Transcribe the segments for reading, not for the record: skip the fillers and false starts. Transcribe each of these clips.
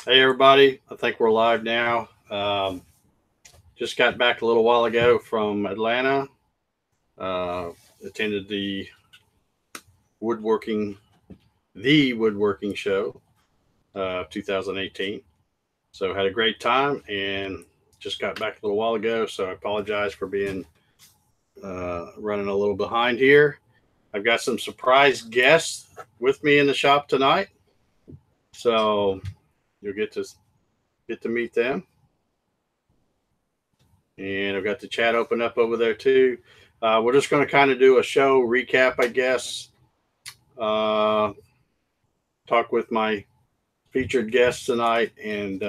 Hey, everybody. I think we're live now. Just got back a little while ago from Atlanta. Attended the Woodworking Show 2018. So had a great time and just got back a little while ago. So I apologize for being running a little behind here. I've got some surprise guests with me in the shop tonight. So you'll get to meet them. And I've got the chat open up over there too. We're just going to kind of do a show recap, I guess. Talk with my featured guests tonight, and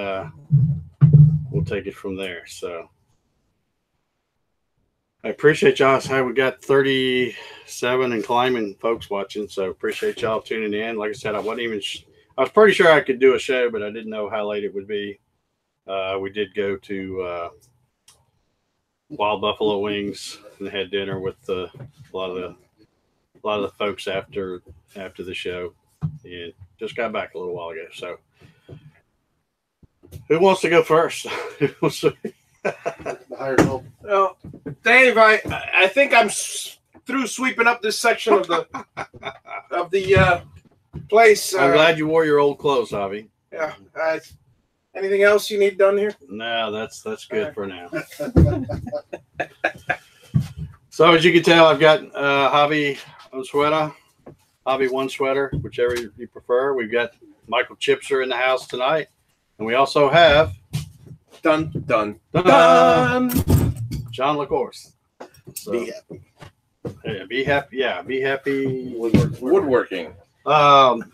we'll take it from there. So I appreciate y'all. Hey, we got 37 and climbing folks watching, so appreciate y'all tuning in. Like I said, I was pretty sure I could do a show, but I didn't know how late it would be. We did go to Wild Buffalo Wings and had dinner with a lot of the folks after the show, and just got back a little while ago. So, who wants to go first? Well, Dave, I think I'm through sweeping up this section of the place. I'm glad you wore your old clothes, Javi. Yeah. Anything else you need done here? No, that's good for now. So as you can tell, I've got Javi one sweater, whichever you prefer. We've got Michael Chipser in the house tonight, and we also have Done. John LaCourse. So, Be happy. Yeah, be happy. Yeah, be happy. Woodworking. Got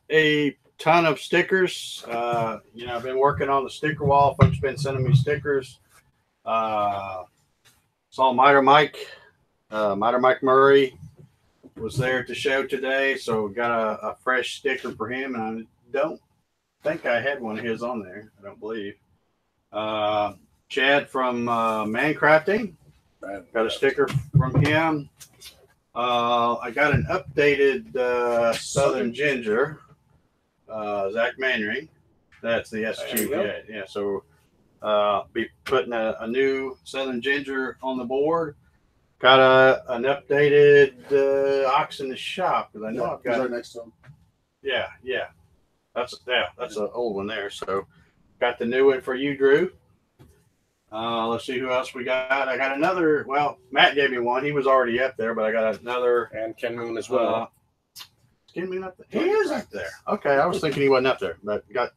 a ton of stickers. I've been working on the sticker wall. Folks been sending me stickers. Saw Miter Mike Murray was there at the show today, so got a fresh sticker for him, and I don't think I had one of his on there. I don't believe. Chad from Mancrafting, got a sticker from him. I got an updated Southern Ginger. Zach Manring, that's the SG. Yeah. So be putting a new Southern Ginger on the board. Got an updated ox in the shop, because I know I've got right next to him. Yeah. That's an old one there. So got the new one for you, Drew. Let's see who else we got. I got another. Well, Matt gave me one. He was already up there, but I got another. And Ken Moon as well. Ken Moon up there. He is up there. Okay, I was thinking he wasn't up there, but got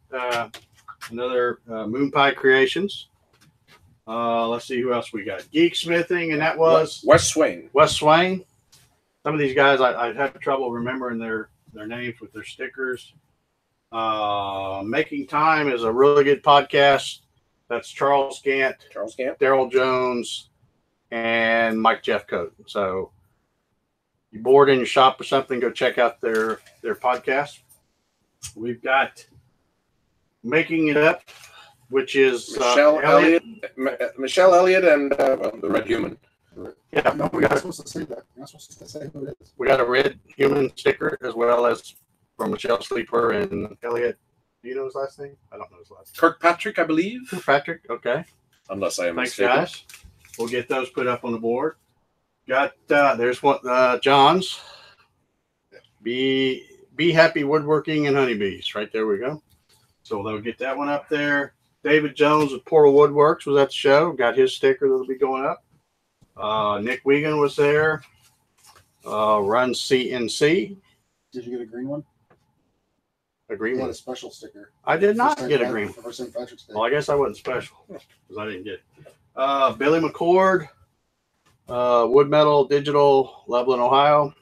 another Moon Pie Creations. Let's see who else we got. Geek Smithing, and that was Wes Swain. Some of these guys I had trouble remembering their names with their stickers. Making Time is a really good podcast. That's Charles Gant, Daryl Jones, and Mike Jeffcoat. So you bored in your shop or something, go check out their podcast. We've got Making It Up, which is Michelle Elliott, and the Red Human. Yeah, No, we're not supposed to say that. You're not supposed to say who it is. We got a Red Human sticker, as well as from Michelle Sleeper and Elliott. Do you know his last name? I don't know his last name. Kirkpatrick, I believe. Kirkpatrick, okay. Unless I am Thanks, mistaken. guys. We'll get those put up on the board. Got there's what John's. Be Happy Woodworking and Honeybees. Right there we go. So they'll get that one up there. David Jones with Portal Woodworks was at the show. Got his sticker that'll be going up. Nick Wiegand was there. Runs CNC. Did you get a green one? A green He one. had a special sticker. I did not For get a St. green. For St. Patrick's Day. Well, I guess I wasn't special because I didn't get it. Billy McCord, Wood Metal Digital, Loveland, Ohio.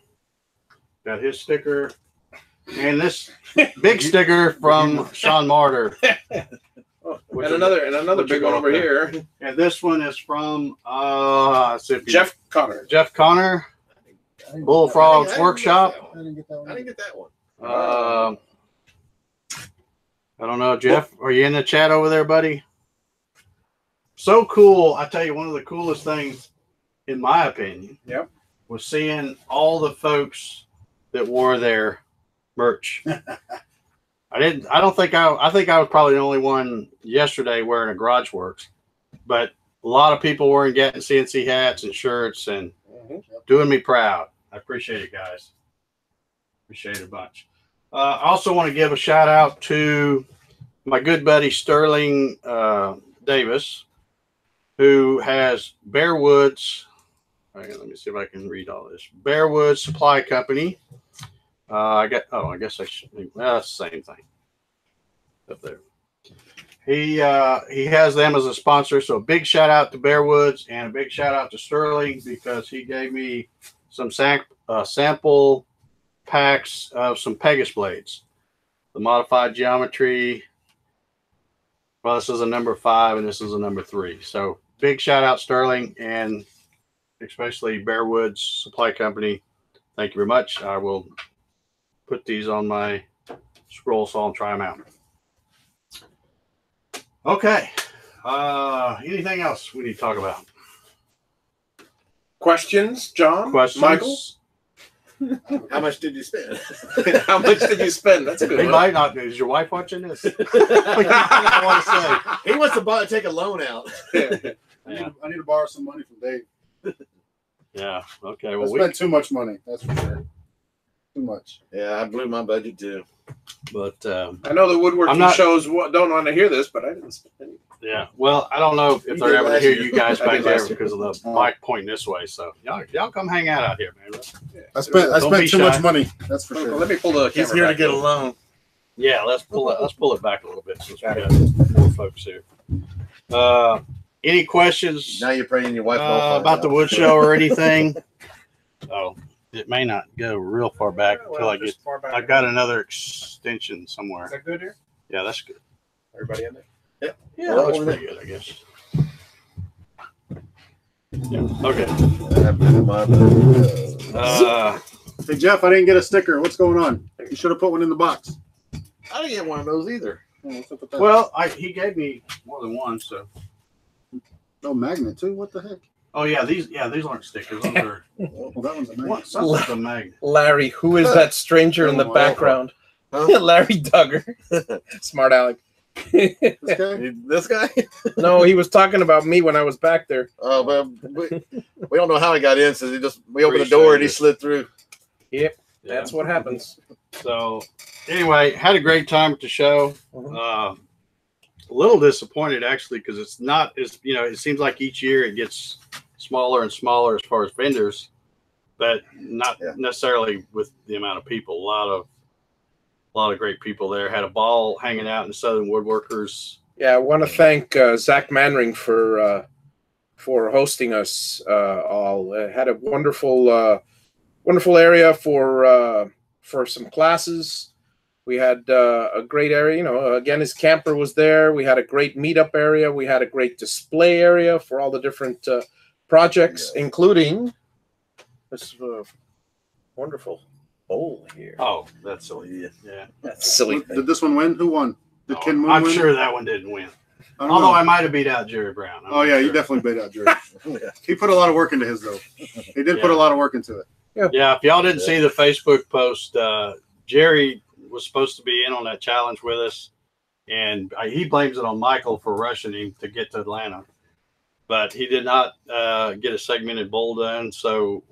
Got his sticker. And this big sticker from Sean Martyr. And another big one over here. And this one is from Jeff Connor. Jeff Connor, Bullfrogs Workshop. I didn't get that one. I didn't get that one. I don't know, Jeff. Are you in the chat over there, buddy? So cool. I tell you, one of the coolest things, in my opinion, was seeing all the folks that wore their merch. I didn't. I don't think I think I was probably the only one yesterday wearing a Garage Works, but a lot of people wearing Gatton CNC hats and shirts and doing me proud. I appreciate it, guys. Appreciate it a bunch. I also want to give a shout out to my good buddy Sterling Davis, who has Bear Woods. Right, let me see if I can read all this. Bear Woods Supply Company. I guess I should. That's the same thing up there. He has them as a sponsor. So a big shout out to Bear Woods and a big shout out to Sterling because he gave me some sample packs of some Pegasus blades, the modified geometry. Well, this is a number 5 and this is a number 3. So big shout out Sterling and especially Bear Woods Supply Company. Thank you very much. I will put these on my scroll saw and try them out. Okay. Anything else we need to talk about? Questions, John? Questions? Michael? How much did you spend? How much did you spend? That's a good He one. might not. Is your wife watching this? I want to say. He wants to take a loan out. Yeah. I need to borrow some money from Dave. Yeah. Okay. I Well, spent too much money. That's for sure. Too much. Yeah, I blew my budget too. but I know the woodworking shows don't want to hear this, but I didn't spend any. yeah. Well, I don't know if You they're did ever to last hear year. you guys I back did there last year. because of the mic pointing this way. So y'all come hang out here, man. I spent Don't be too shy. much money. That's for Well, sure. let me pull the camera He's here to back get a in. loan. Yeah. Let's pull it back a little bit since we got more folks here. Any questions Now you're praying your wife about the wood show or anything? Oh, it may not go real far back until I get. Just far back. I've got another extension somewhere. Is that good here? Yeah, that's good. Everybody in there? Yeah, that looks pretty good, I guess. Yeah. Okay. Hey Jeff, I didn't get a sticker. What's going on? You should have put one in the box. I didn't get one of those either. Oh, what's up with that? Well, he gave me more than one, so. Oh, magnet too. What the heck? Oh yeah, these aren't stickers. Those are Well, that one's a magnet. what? Something's a magnet. Larry, who is that stranger in the background? Huh? Larry Duggar. Smart Alec. This guy? This guy? No, he was talking about me when I was back there. Oh, but we don't know how he got in. So we opened the door and he slid through. Yep, Yeah. that's what happens. So anyway, had a great time at the show. A little disappointed actually because it's not as it seems like each year it gets smaller and smaller as far as vendors, but not necessarily with the amount of people. A lot of great people there. Had a ball hanging out in Southern Woodworkers. Yeah, I want to thank Zach Manring for hosting us all. Had a wonderful area for some classes. We had a great area. Again, his camper was there. We had a great meetup area. We had a great display area for all the different projects, including this wonderful bowl here. Oh, that's silly. Yeah. That's silly. Did this one win? Who won? Did Ken Moon I'm win? sure that one didn't win. I don't Although know. I might have beat out Jerry Brown. I'm Oh not yeah, you sure. definitely beat out Jerry. He put a lot of work into his though. He did put a lot of work into it. Yeah, if y'all didn't see the Facebook post, Jerry was supposed to be in on that challenge with us, and he blames it on Michael for rushing him to get to Atlanta. But he did not get a segmented bowl done, so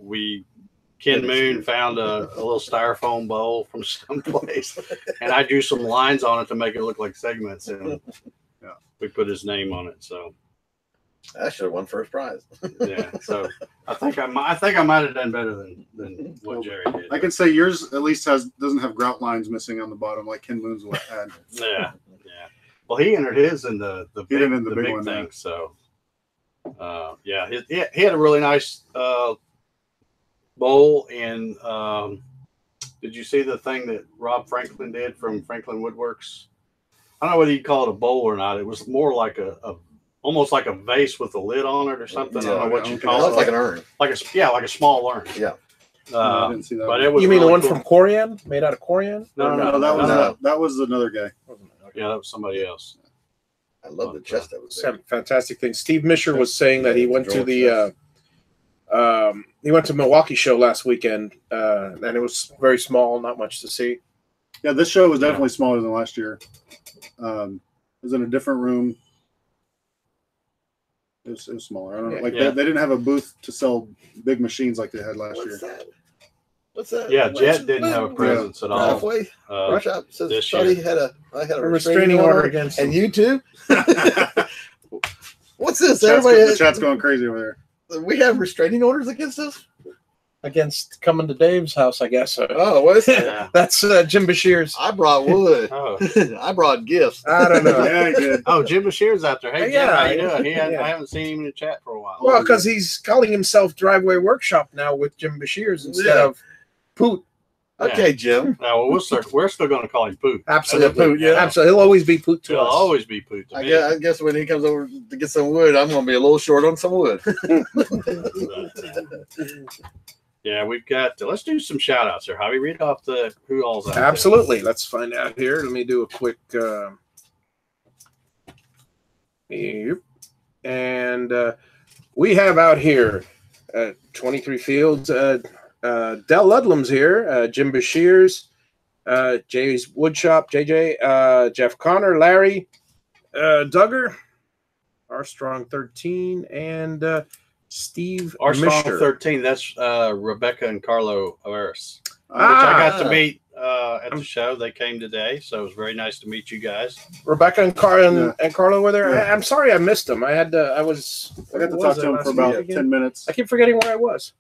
Ken Moon found a little styrofoam bowl from someplace, and I drew some lines on it to make it look like segments, and we put his name on it. So I should have won first prize. yeah, so I think I might have done better than what Jerry did. I can say yours at least doesn't have grout lines missing on the bottom like Ken Moon's had. Yeah. Well, he entered his in the He big, entered in the big big one, thing. yeah. So, he had a really nice bowl. And did you see the thing that Rob Franklin did from Franklin Woodworks? I don't know whether you call it a bowl or not. It was more like almost like a vase with a lid on it or something. I don't know what you It call looks it. like an urn. like a small urn. Yeah. I didn't see that. But it was You mean the really one cool. from Corian? Made out of Corian? No, No, no, that was another guy. Yeah, that was somebody else. I love the chest that was there. Some fantastic thing. Steve Misher was saying that he went to the Milwaukee show last weekend, and it was very small, not much to see. Yeah, this show was definitely smaller than last year. It was in a different room. It was smaller. I don't know. Like they didn't have a booth to sell big machines like they had last year. What's that? Yeah, Jet didn't have a presence at all. Halfway. Rush out says this Shuddy year. I had a restraining order against and him. you too. What's this? The chat's going crazy over there. We have restraining orders against us. Against coming to Dave's house, I guess. Oh, what is that? Yeah. That's Jim Bashir's. I brought wood. Oh. I brought gifts. I don't know. Yeah, good. Oh, Jim Bashir's out there. Hey, Jim, Yeah. how you doing? Yeah. I haven't seen him in the chat for a while. Well, because he's calling himself Driveway Workshop now with Jim Bashir's instead of Poot. Okay, Jim. No, well, we're still going to call him Poot. Absolutely. Poot, yeah. Absolutely. He'll always be Poot to He'll us. always be Poot to I me. guess when he comes over to get some wood, I'm going to be a little short on some wood. Yeah, we've got. Let's do some shout outs here. Javi, read off the who all's out there. Absolutely. Let's find out here. Let me do a quick. Yep. And we have out here 23 Fields. Dell Ludlam's here. Jim Bashir's. Jay's Woodshop. JJ. Jeff Connor. Larry. Duggar. Armstrong 13. And Steve Armstrong Mischer. 13. That's Rebecca and Carlo Averis, which Ah. I got to meet at the show. They came today, so it was very nice to meet you guys. Rebecca and Carlo were there. Yeah. I'm sorry I missed them. I got to talk to him for about 10 minutes. I keep forgetting where I was.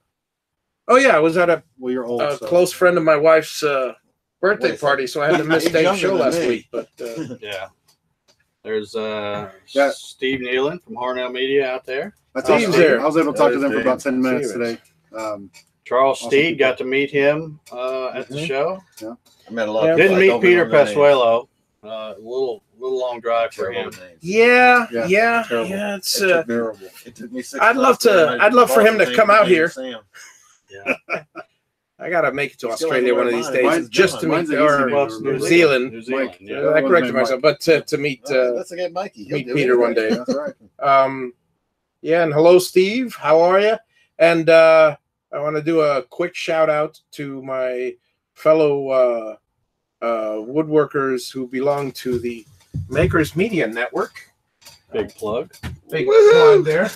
Oh yeah, I was at a Well, you're old. So. close friend of my wife's birthday Wait, party, so I had to miss He's Dave's younger show than last me. week. But Yeah. There's Yeah. Steve Nealon from Harnell Media out there. I talked Steve's to there. I was able to talk to That them is for about 10 minutes Stevens. today. Charles Awesome Steed people. got to meet him at the show. I met a lot Yeah. of people. Didn't I meet don't Peter remember their names. Pasqualo. A little long drive for him. Terrible names. yeah, Terrible. yeah, it's. Terrible. It took me 6 I'd love months to- learn my I'd love for him to boss's come name. out His name here. is Sam. Yeah. I gotta make it to Still Australia haven't one of learned these mine. days Mine's just to mine's meet an easy or name. Well, it's New Zealand. New Zealand. Mike. Yeah. I corrected myself, but to meet Let's get Mikey. He'll meet do Peter it. one day. That's right. Yeah, and hello, Steve. How are you? And I want to do a quick shout out to my fellow woodworkers who belong to the Makers Media Network. Big plug. Big plug there.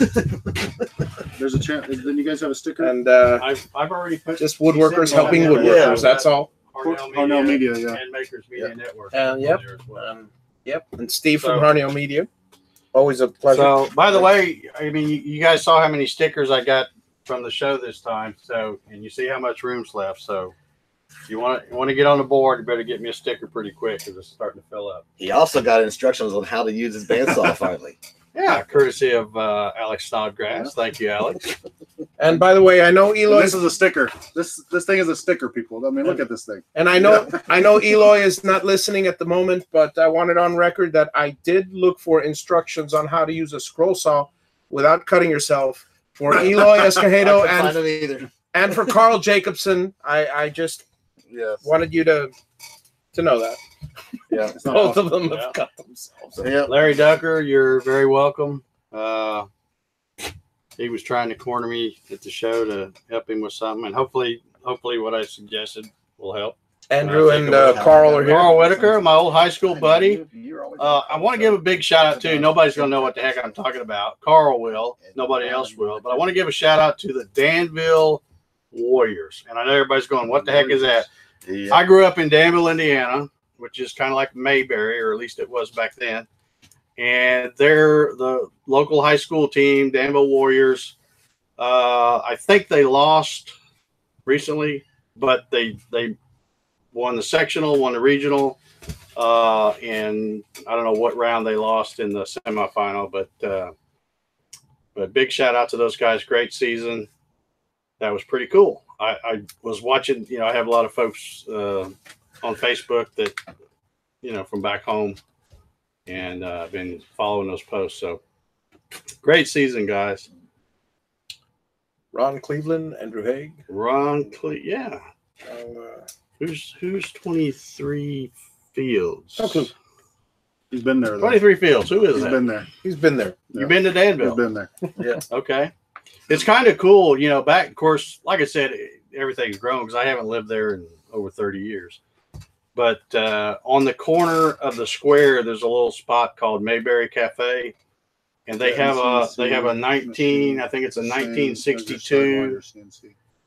There's a chance. Then you guys have a sticker? And I've already put just woodworkers Yeah, helping yeah, woodworkers. yeah. That's all. Harnell Media, yeah. And Makers Media Network. And yep. There as well. Yep. And Steve from So- Harnell Media. Always a pleasure. So, by the way, I mean, you guys saw how many stickers I got from the show this time. So, and you see how much room's left. So, if you want to get on the board, you better get me a sticker pretty quick because it's starting to fill up. He also got instructions on how to use his bandsaw finally. Yeah, courtesy of Alex Snodgrass. Thank you, Alex. And by the way, I know And Eloy. this is a sticker. This thing is a sticker, people. I mean, look at this thing. And I know Eloy is not listening at the moment, but I want it on record that I did look for instructions on how to use a scroll saw without cutting yourself for Eloy Escojedo I couldn't find and him either. and for Carl Jacobson. I just Yes. wanted you to know that Yeah. It's not both awesome. of them Yeah. have cut themselves. Yeah. Larry Ducker, you're very welcome. He was trying to corner me at the show to help him with something, and hopefully what I suggested will help. Andrew and Carl are here. Carl Whitaker, my old high school buddy. I want to give a big shout out to. Nobody's going to know what the heck I'm talking about. Carl will. Nobody else will. But I want to give a shout out to the Danville Warriors. And I know everybody's going, what the heck is that? Yeah. I grew up in Danville, Indiana, which is kind of like Mayberry, or at least it was back then. And they're the local high school team, Danville Warriors. I think they lost recently, but they won the sectional, won the regional, and I don't know what round they lost in the semifinal, but big shout out to those guys. Great season. That was pretty cool. I was watching, I have a lot of folks on Facebook that, from back home, and I've been following those posts. So great season, guys. Ron Cleveland, Andrew Haig. Yeah. Who's 23 Fields? Okay. He's been there. Though. 23 Fields. Who is He's that? been there. He's been there. You've been to Danville. He's been there. Okay. It's kind of cool, back, of course, like I said, everything's grown because I haven't lived there in over 30 years. But on the corner of the square, there's a little spot called Mayberry Cafe, and they have a 19, I think it's a 1962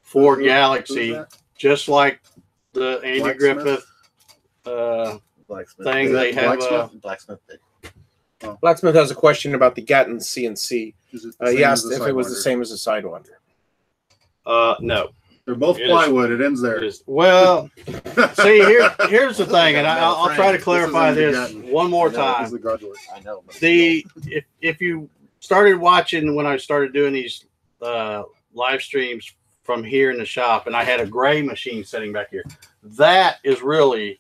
Ford Galaxy, just like the Andy Griffith thing. They have Blacksmith. Blacksmith has a question about the Gatton CNC. He asked if it was the same as the Sidewinder. No. They're both plywood. It ends there. Well, see, here's the thing, and I'll try to clarify this one more time. I know. If you started watching when I started doing these live streams from here in the shop, and I had a gray machine sitting back here, that is really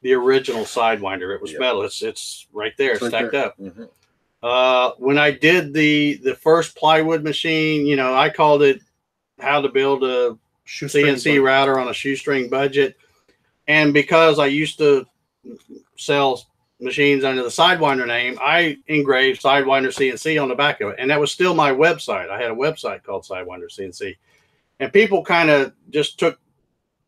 the original Sidewinder. It was metal. It's right there, stacked up. Mm-hmm. When I did the first plywood machine, you know, I called it how to build a CNC router on a shoestring budget. And because I used to sell machines under the Sidewinder name, I engraved Sidewinder CNC on the back of it. And that was still my website. I had a website called Sidewinder CNC. And people kind of just took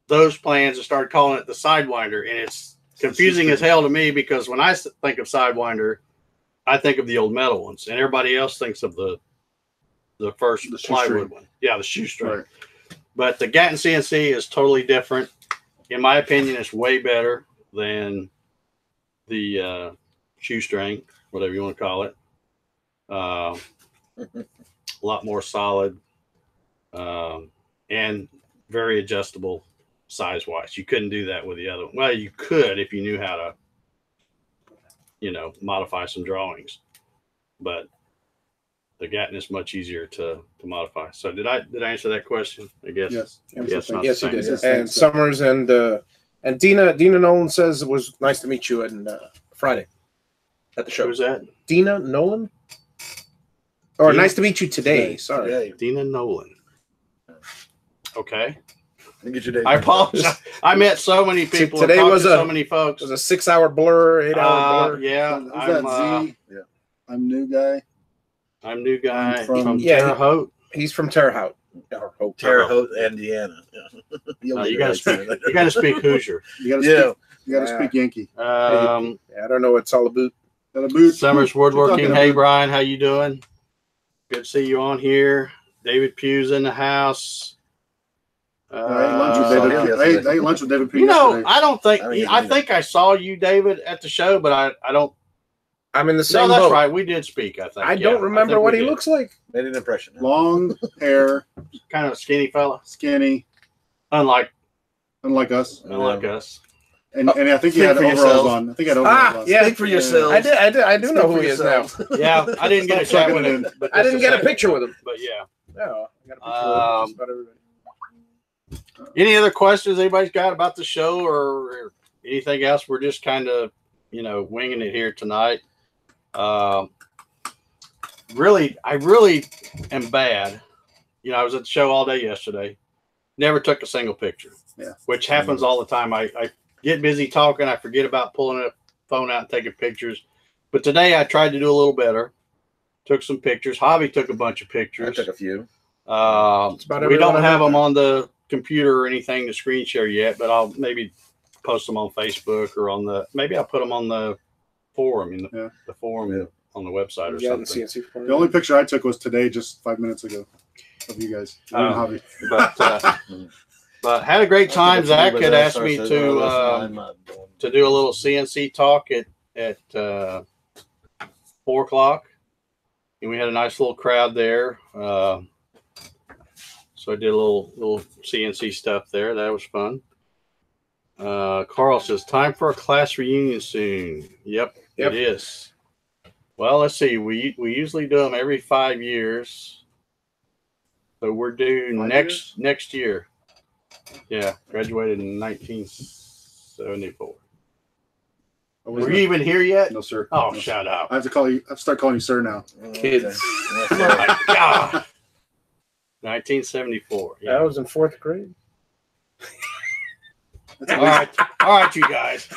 those plans and started calling it the Sidewinder. And it's confusing as hell to me, because when I think of Sidewinder, I think of the old metal ones. And everybody else thinks of the first plywood one. Yeah, the shoestring. Right. But the Gatton CNC is totally different. In my opinion, it's way better than the shoestring, whatever you want to call it. A lot more solid and very adjustable size-wise. You couldn't do that with the other one. Well, you could if you knew how to, you know, modify some drawings. But the Gatton is much easier to modify. So did I answer that question? I guess. Yes. Yes, you did. And Summers and Dina Nolan says it was nice to meet you on Friday at the show. Who's that? Dina Nolan? Or nice to meet you today. Sorry. Today. Dina Nolan. Okay. Get your day. I apologize. I met so many people. Today was so many folks. It was a 6-hour blur, 8-hour blur. Yeah. I'm new guy. I'm new guy I'm from Terre Haute. He's from Terre Haute. Terre Haute, Indiana. Yeah. You got to speak Hoosier. You got to speak Yankee. I don't know what it's all about. Summers Woodworking. Hey, Brian, how you doing? Good to see you on here. David Pugh's in the house. I ate lunch with David Pugh. You know, I don't think I think I saw you, David, at the show, but I don't. I'm in the same boat. That's right. We did speak, I think. I don't remember what he looks like. Made an impression. Long hair. Kind of a skinny fella. Skinny. Unlike us. Unlike us. And I think he had overalls on. I think he had overalls on. Yeah. Speak for yourself. I do know who he is now. Yeah, I didn't get a chat with him. I didn't get a picture with him. But yeah. No, I got a picture with him. Just about everybody. Any other questions anybody's got about the show or anything else? We're just kind of, you know, winging it here tonight. I really am bad. You know, I was at the show all day yesterday. Never took a single picture. Yeah. Which happens all the time. I get busy talking. I forget about pulling a phone out and taking pictures. But today I tried to do a little better. Took some pictures. Hobby took a bunch of pictures. I took a few. We don't have them on the computer or anything to screen share yet, but I'll maybe post them on Facebook or maybe I'll put them on the forum, the forum on the website or something. The only picture I took was today, just 5 minutes ago, of you guys. Hobby. But had a great time. Zach had asked me to do a little CNC talk at 4 o'clock, and we had a nice little crowd there. So I did a little CNC stuff there. That was fun. Carl says, time for a class reunion soon. Yep. It is. Well, let's see. We usually do them every 5 years. So we're due next year. Yeah, graduated in 1974. Were you even here yet? No, sir. Oh, no. Shut up. I have to start calling you sir now. Kids. Oh my God. 1974. Yeah. I was in 4th grade. All right, you guys.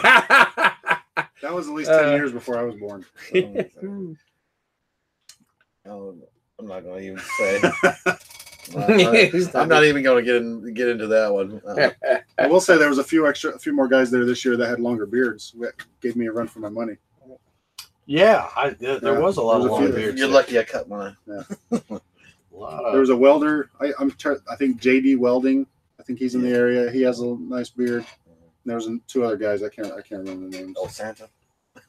That was at least 10 years before I was born. I'm not going to even say. I'm not even going to get into that one. I will say there was a few more guys there this year that had longer beards. That gave me a run for my money. Yeah, there was a lot of long beards. You're lucky I cut mine. Yeah. There was a welder. I think JD Welding. I think he's in the area. He has a nice beard. And there was 2 other guys. I can't remember the names. Oh, Santa.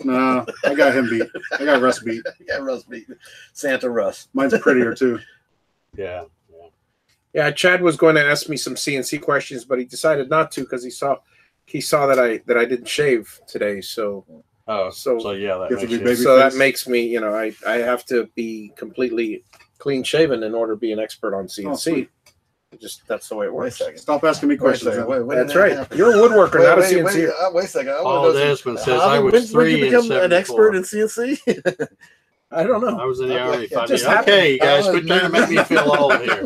No, I got him beat. I got Russ beat. Russ beat. Santa Russ. Mine's prettier too. Yeah. Chad was going to ask me some CNC questions, but he decided not to because he saw that I didn't shave today. So that makes me, I have to be completely clean shaven in order to be an expert on CNC. That's the way it works. Stop asking me questions. Wait, that's right. You're a woodworker, not a CNC. Wait a second. Paul Desmond says I was 3 when you become an expert in CNC. I don't know. I was in the Army 5 years. Okay, guys, quit trying to make me feel old here.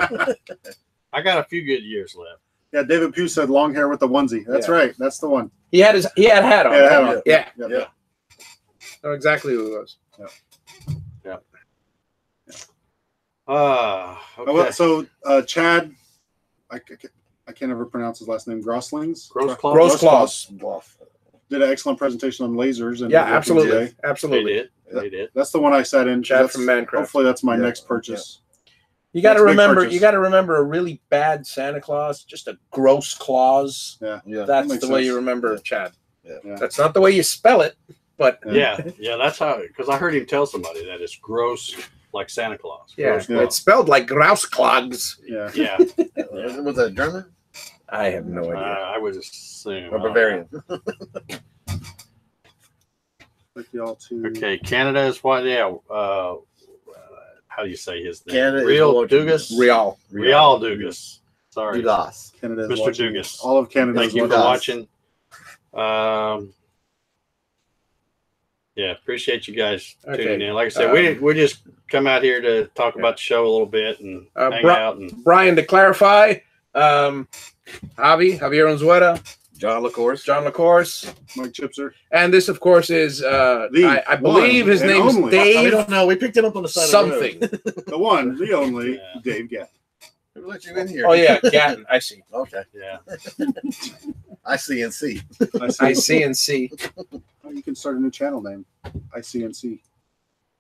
I got a few good years left. Yeah, David Pugh said long hair with the onesie. That's right. That's the one. He had hat on. Yeah. Know exactly who it was. Yeah. Okay. So Chad, I can't ever pronounce his last name. Grossclaws did an excellent presentation on lasers. And absolutely. They did. That's the one I sat in. Chad from Mancraft. Hopefully, that's my next purchase. You got to remember. You got to remember a really bad Santa Claus, just a gross claws. Yeah. That's the way you remember Chad. Yeah. That's not the way you spell it, but yeah. That's how. Because I heard him tell somebody that it's gross, like Santa Claus. It's spelled like grouse-clogs. Yeah. Was that German? I have no idea. I would assume. Or Bavarian. Okay, Canada is what? Yeah. How do you say his name? Canada Real Dugas? Real Dugas. Sorry. Dugas. Canada's Mr. watching. Dugas. All of Canada. Thank you for watching. Appreciate you guys tuning in. Like I said, we just come out here to talk about the show a little bit and hang out. And Brian, to clarify, Javier Unzueta, John LaCourse, Mike Chipser, and this, of course, is I believe his name is Dave. We don't know. We picked it up on the side something. of the road. The one, the only, Dave Gatton. Who let you in here? Oh yeah, Gatton. I see. Okay. Yeah. I see and see. I see and see. Oh, you can start a new channel name. ICNC.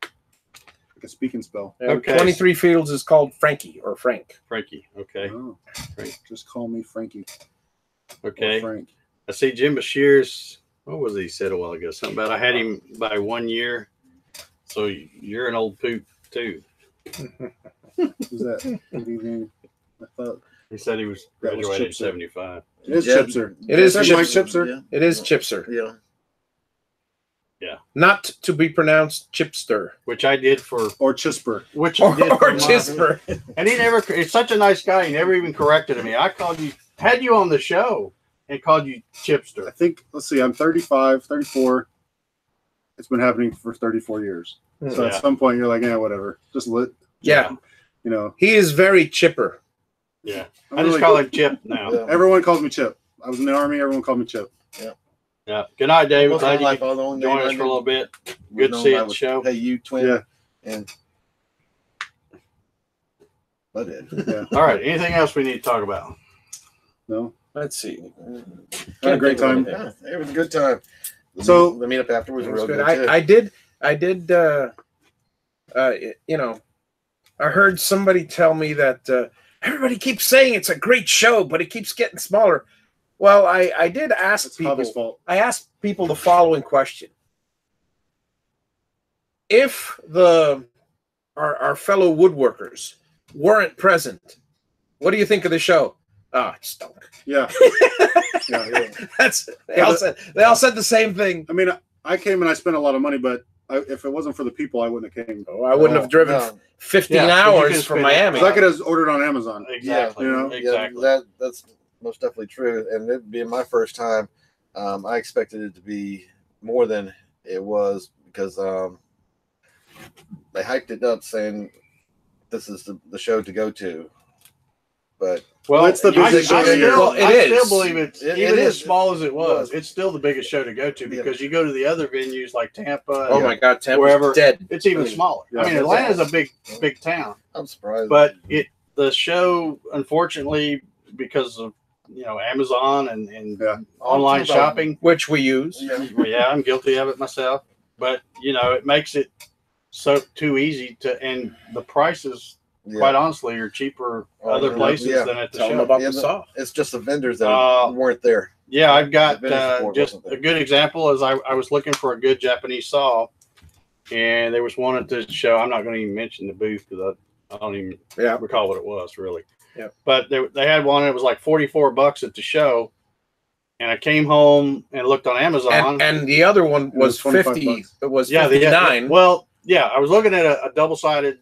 Like a speak and spell. Okay. 23 Fields is called Frankie or Frank. Frankie. Okay. Oh, Frank. Just call me Frankie. Okay. Frank. I see Jim Bashir's. What was he said a while ago? Something about I had him by 1 year. So you're an old poop too. Who's that? Good evening. I thought he said he was graduated at 75. it is Chipser. It is Mike Chipser. Chipser. It is Chipser. Yeah. Yeah. Not to be pronounced Chipster. Which I did for Or Chisper. which Or I did for Chisper. And he never. It's such a nice guy. He never even corrected me. I called you, had you on the show, and called you Chipster. I think. Let's see. I'm 35, 34. It's been happening for 34 years. So at some point you're like, yeah, whatever. Just Yeah. You know. He is very chipper. Yeah. I just call him Chip now. Yeah. Everyone calls me Chip. I was in the Army. Everyone called me Chip. Yeah. Good night, David. Most Glad of my you life, all the only joined name us I for a little bit. knew Good to see you at the was, show. Hey, you twin. Yeah. And I did. Yeah. All right. Anything else we need to talk about? No. Let's see. Had a great time. Yeah, it was a good time. So the meetup afterwards was real good. I did. You know, I heard somebody tell me that everybody keeps saying it's a great show, but it keeps getting smaller. Well, I did ask It's people. Hobby's fault. I asked people the following question: if our fellow woodworkers weren't present, what do you think of the show? Ah, it stunk. Yeah. Yeah. That's they all said the same thing. I mean, I came and I spent a lot of money, but if it wasn't for the people, I wouldn't have came. Oh, I wouldn't have driven 15 Yeah, 'cause you hours could from spend- Miami. Because I could have ordered on Amazon. Exactly. You know? Exactly. Yeah, that's most definitely true. And it being my first time, I expected it to be more than it was because they hyped it up saying this is the show to go to. But Well, it's the biggest show of the year. Well, it I is. still believe it. It Even is. as small as it was, was. it's still the biggest show to go to because you go to the other venues like Tampa. Oh and my God, Tampa's wherever dead. it's even smaller. Yeah. I mean, Atlanta's a big town, I'm surprised. but the show, unfortunately, because of Amazon and online shopping, which we use. Yeah, I'm guilty of it myself. But it makes it so too easy and the prices, quite honestly, are cheaper other places than at the show. About the saw. It's just the vendors that weren't there. Yeah, I've got just a good example is I was looking for a good Japanese saw, and there was one at the show. I'm not going to even mention the booth because I don't even recall what it was really. Yeah. But they had one that was like $44 at the show, and I came home and looked on Amazon. And the other one was 50. It was 59. Well, yeah, I was looking at a double-sided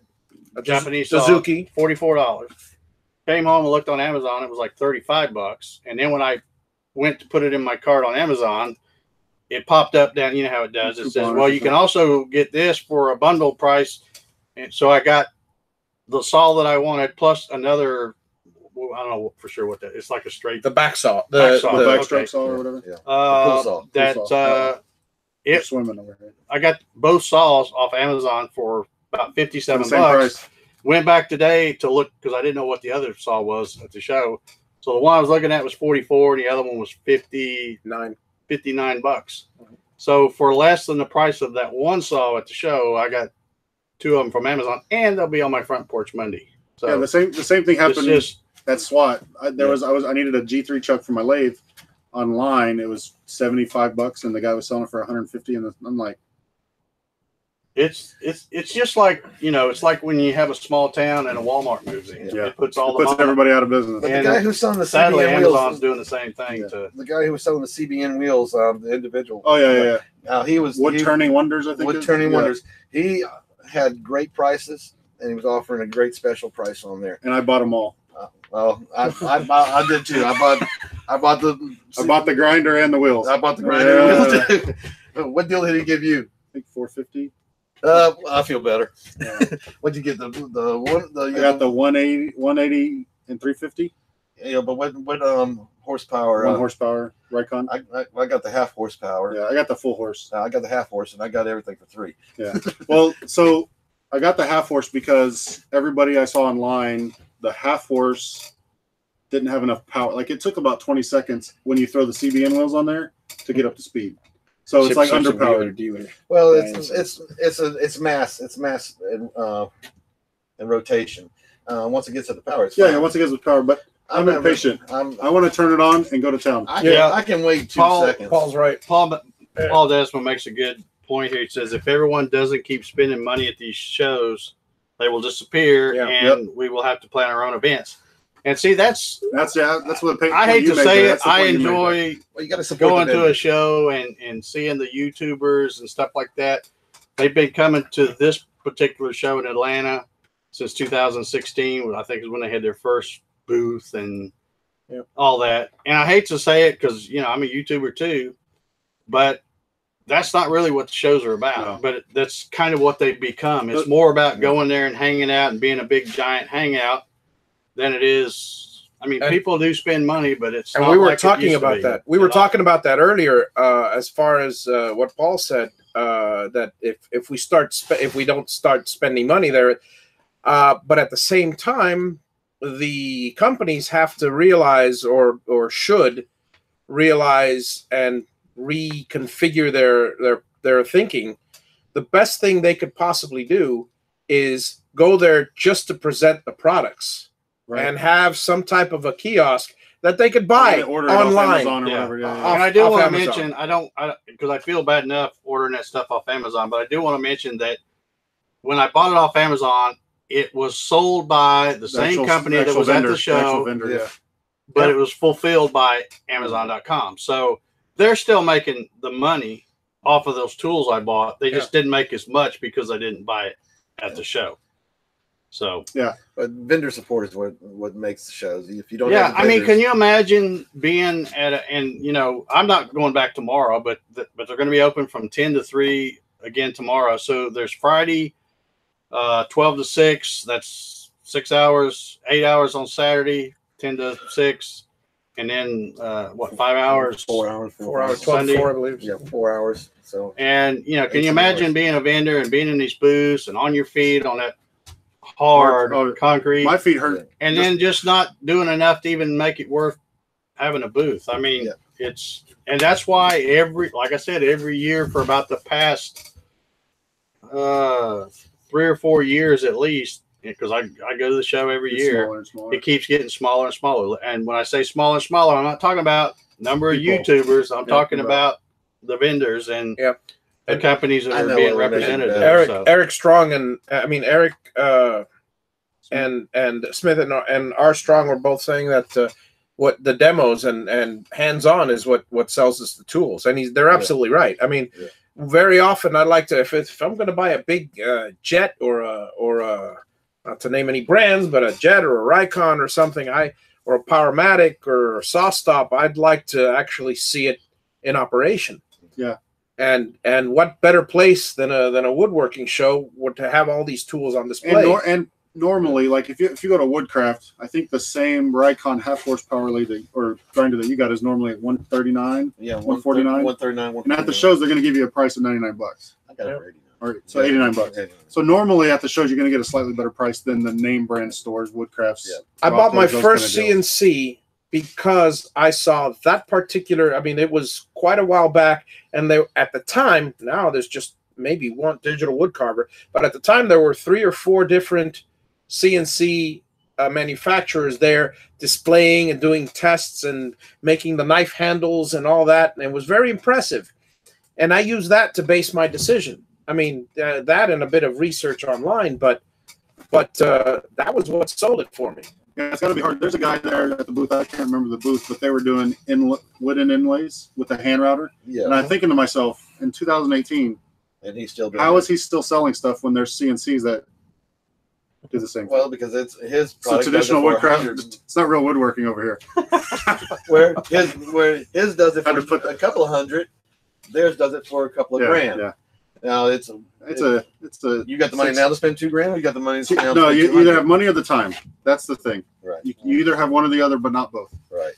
Japanese Suzuki, $44. Came home and looked on Amazon. It was like $35. And then when I went to put it in my cart on Amazon, it popped up down. You know how it does. It says, well, you can also get this for a bundle price. And so I got the saw that I wanted plus another. I don't know for sure what that. It's like a straight. The back saw. The backstroke saw or whatever. Yeah. Pull saw. Swimming over here. I got both saws off Amazon for about $57. Price. Went back today to look because I didn't know what the other saw was at the show. So the one I was looking at was $44, and the other one was $59. So for less than the price of that one saw at the show, I got two of them from Amazon, and they'll be on my front porch Monday. So yeah, the same thing happened at SWAT. I needed a G3 chuck for my lathe online. It was $75, and the guy was selling it for $150, and I'm like, it's just like it's like when you have a small town and a Walmart moves in. Yeah. It puts everybody out of business. But the guy who's selling the sadly, CBN Amazon's wheels, doing the same thing. The guy who was selling the CBN wheels, the individual. Oh yeah. He was Turning Wonders, I think. Wood Turning Wonders. He had great prices, and he was offering a great special price on there. And I bought them all. Well, I did too. I bought the grinder and the wheels. I bought the grinder and wheels. What deal did he give you? I think $450. I feel better. Yeah. What'd you get? I got the 180 and 350. Yeah, but what horsepower? 1 horsepower Raycon. I got the half horsepower. Yeah, I got the full horse. I got the half horse, and I got everything for 3. Yeah. Well, so I got the half horse because everybody I saw online, the half horse didn't have enough power. Like it took about 20 seconds when you throw the CBN wheels on there to get up to speed. So it's like underpowered. Well, it's mass. It's mass and rotation. Once it gets at the power, it's fine. Once it gets with power. But I'm impatient. I want to turn it on and go to town. I can wait 2 seconds. Paul's right. Paul Desmond makes a good point here. He says if everyone doesn't keep spending money at these shows, they will disappear, and we will have to plan our own events. And see, that's what I hate to say it. I enjoy going to a show and seeing the YouTubers and stuff like that. They've been coming to this particular show in Atlanta since 2016. I think is when they had their first booth and all that. And I hate to say it because I'm a YouTuber too, but that's not really what the shows are about. No. But that's kind of what they've become. It's more about going there and hanging out and being a big giant hangout than it is. I mean, people do spend money, but it's and not we were like talking about that. We were talking about that earlier, as far as what Paul said, that if we don't start spending money there, but at the same time, the companies have to realize or should realize and reconfigure their thinking. The best thing they could possibly do is go there just to present the products. Right. And have some type of a kiosk that they could buy online. Or whatever. And I do want to mention, because I feel bad enough ordering that stuff off Amazon, but I do want to mention that when I bought it off Amazon, it was sold by the same company that was at the show, but it was fulfilled by Amazon.com. So they're still making the money off of those tools I bought. They just didn't make as much because I didn't buy it at the show. So but vendor support is what makes the shows. If you don't, have I mean, can you imagine being at I'm not going back tomorrow, but they're going to be open from 10 to 3 again tomorrow. So there's Friday, 12 to 6. That's 6 hours, 8 hours on Saturday, 10 to 6, and then 5 hours? 4 hours. 4 hours. 12 4, I believe. Yeah, 4 hours. So and can you imagine being a vendor and being in these booths and on your feet on that hard concrete. My feet hurt. And then just not doing enough to even make it worth having a booth. I mean, and that's why like I said, every year for about the past 3 or 4 years at least, because I go to the show every year, smaller and smaller. It keeps getting smaller and smaller. And when I say smaller and smaller, I'm not talking about number of YouTubers. I'm talking about the vendors and the companies that are being represented there. Eric Strong and Eric and Smith and R. Strong were both saying that what the demos and hands-on is what sells us the tools, and they're absolutely right. I mean, very often I like to if I'm going to buy a big jet or a not to name any brands, but a jet or a Rikon or something, or a Powermatic or a SawStop, I'd like to actually see it in operation. Yeah. And what better place than a woodworking show to have all these tools on display? And normally, like if you go to Woodcraft, I think the same Rikon half horsepower lathe or grinder that you got is normally at $139. Yeah, $149. $139. And at the shows, they're going to give you a price of $99. I got it for $89. So $89. So normally at the shows, you're going to get a slightly better price than the name brand stores, Woodcrafts. Yeah. I bought my first CNC because I saw that particular. I mean, it was quite a while back, and they at the time. Now there's just maybe one digital wood carver, but at the time there were 3 or 4 different CNC manufacturers there displaying and doing tests and making the knife handles and all that, and it was very impressive. And I used that to base my decision. I mean, that and a bit of research online, but that was what sold it for me. Yeah, it's got to be hard. There's a guy there at the booth. I can't remember the booth, but they were doing wooden inlays with a hand router. Yeah. And I'm thinking to myself, in 2018, and he's still doing how is he still selling stuff when there's CNCs that do the same thing? Well, because it's his product. So traditional woodcraft. It's not real woodworking over here. where his does it for a couple of hundred, theirs does it for a couple of grand. Yeah. Now it's a you got the money now to spend $2 grand, or you got the money to now? No, you either have money or the time. That's the thing. Right. You either have one or the other, but not both. Right.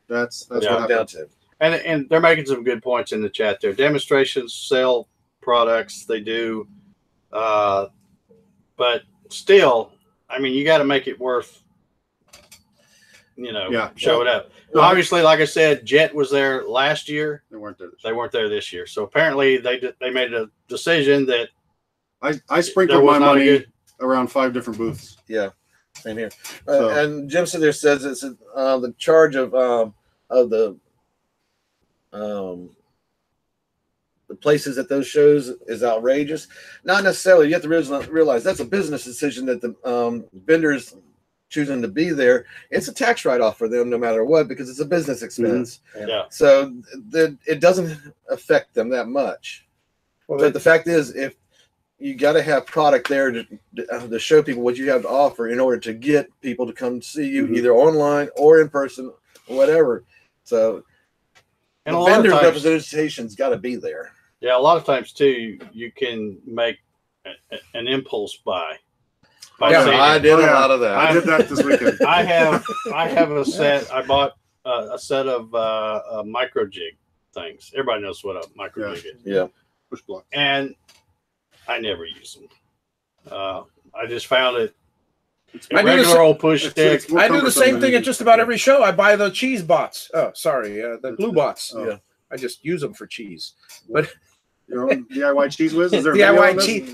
That's what I'm down to. And they're making some good points in the chat there. Demonstrations sell products, they do, but still, I mean, you got to make it worth, show it up. Well, obviously, like I said, Jet was there last year. They weren't there. They weren't there this year. So apparently, they made a decision that I sprinkled my money around 5 different booths. Yeah, same here. And Jimson there says it's the charge of the places at those shows is outrageous. Not necessarily. You have to realize that's a business decision that the vendors choosing to be there. It's a tax write-off for them no matter what, because it's a business expense. Mm-hmm. Yeah. So it doesn't affect them that much. Well, but the fact is, if you got to have product there to show people what you have to offer in order to get people to come see you, either online or in person or whatever. So and the vendor representation's got to be there. Yeah, a lot of times too, you can make an impulse buy. I did a lot of that. I did that this weekend. I have a set. I bought a set of micro jig things. Everybody knows what a micro jig is. Yeah, push blocks. And I never use them. I just found it. A regular old push stick. I do the same thing at just about every show. I buy the cheese bots. Oh, sorry, the glue bots. Oh. Yeah, I just use them for cheese. But your own DIY cheese whiz? Is there DIY cheese?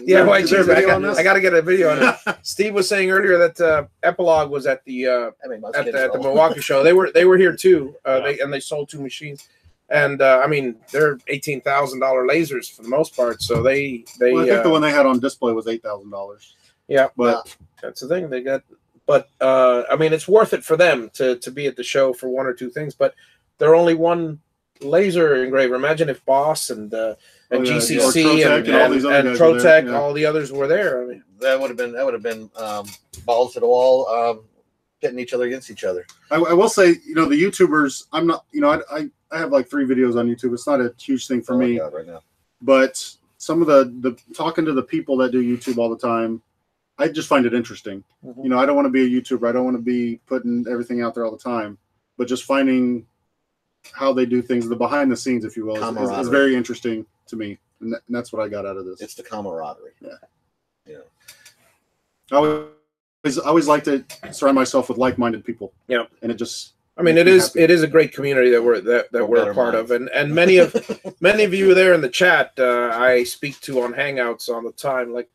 I got to get a video on it. Steve was saying earlier that Epilogue was at the Milwaukee show. They were here too. They sold 2 machines. And I mean, they're $18,000 lasers for the most part. So I think the one they had on display was $8,000. Yeah, but that's the thing they got. But I mean, it's worth it for them to be at the show for 1 or 2 things. But they're only one laser engraver. Imagine if Boss and GCC and Trotec, all the others were there. I mean, that would have been balls to the wall, pitting each other against each other. I will say, the YouTubers. I'm not. I have like 3 videos on YouTube. It's not a huge thing for me right now. But some of the talking to the people that do YouTube all the time, I just find it interesting. Mm-hmm. I don't want to be a YouTuber. I don't want to be putting everything out there all the time. But just finding how they do things, the behind the scenes, if you will, is very interesting to me, and that's what I got out of this. It's the camaraderie. Yeah. I always always like to surround myself with like-minded people. Yeah. And it just, I mean, it is a great community that we're a part of, and many of you there in the chat I speak to on Hangouts all the time, like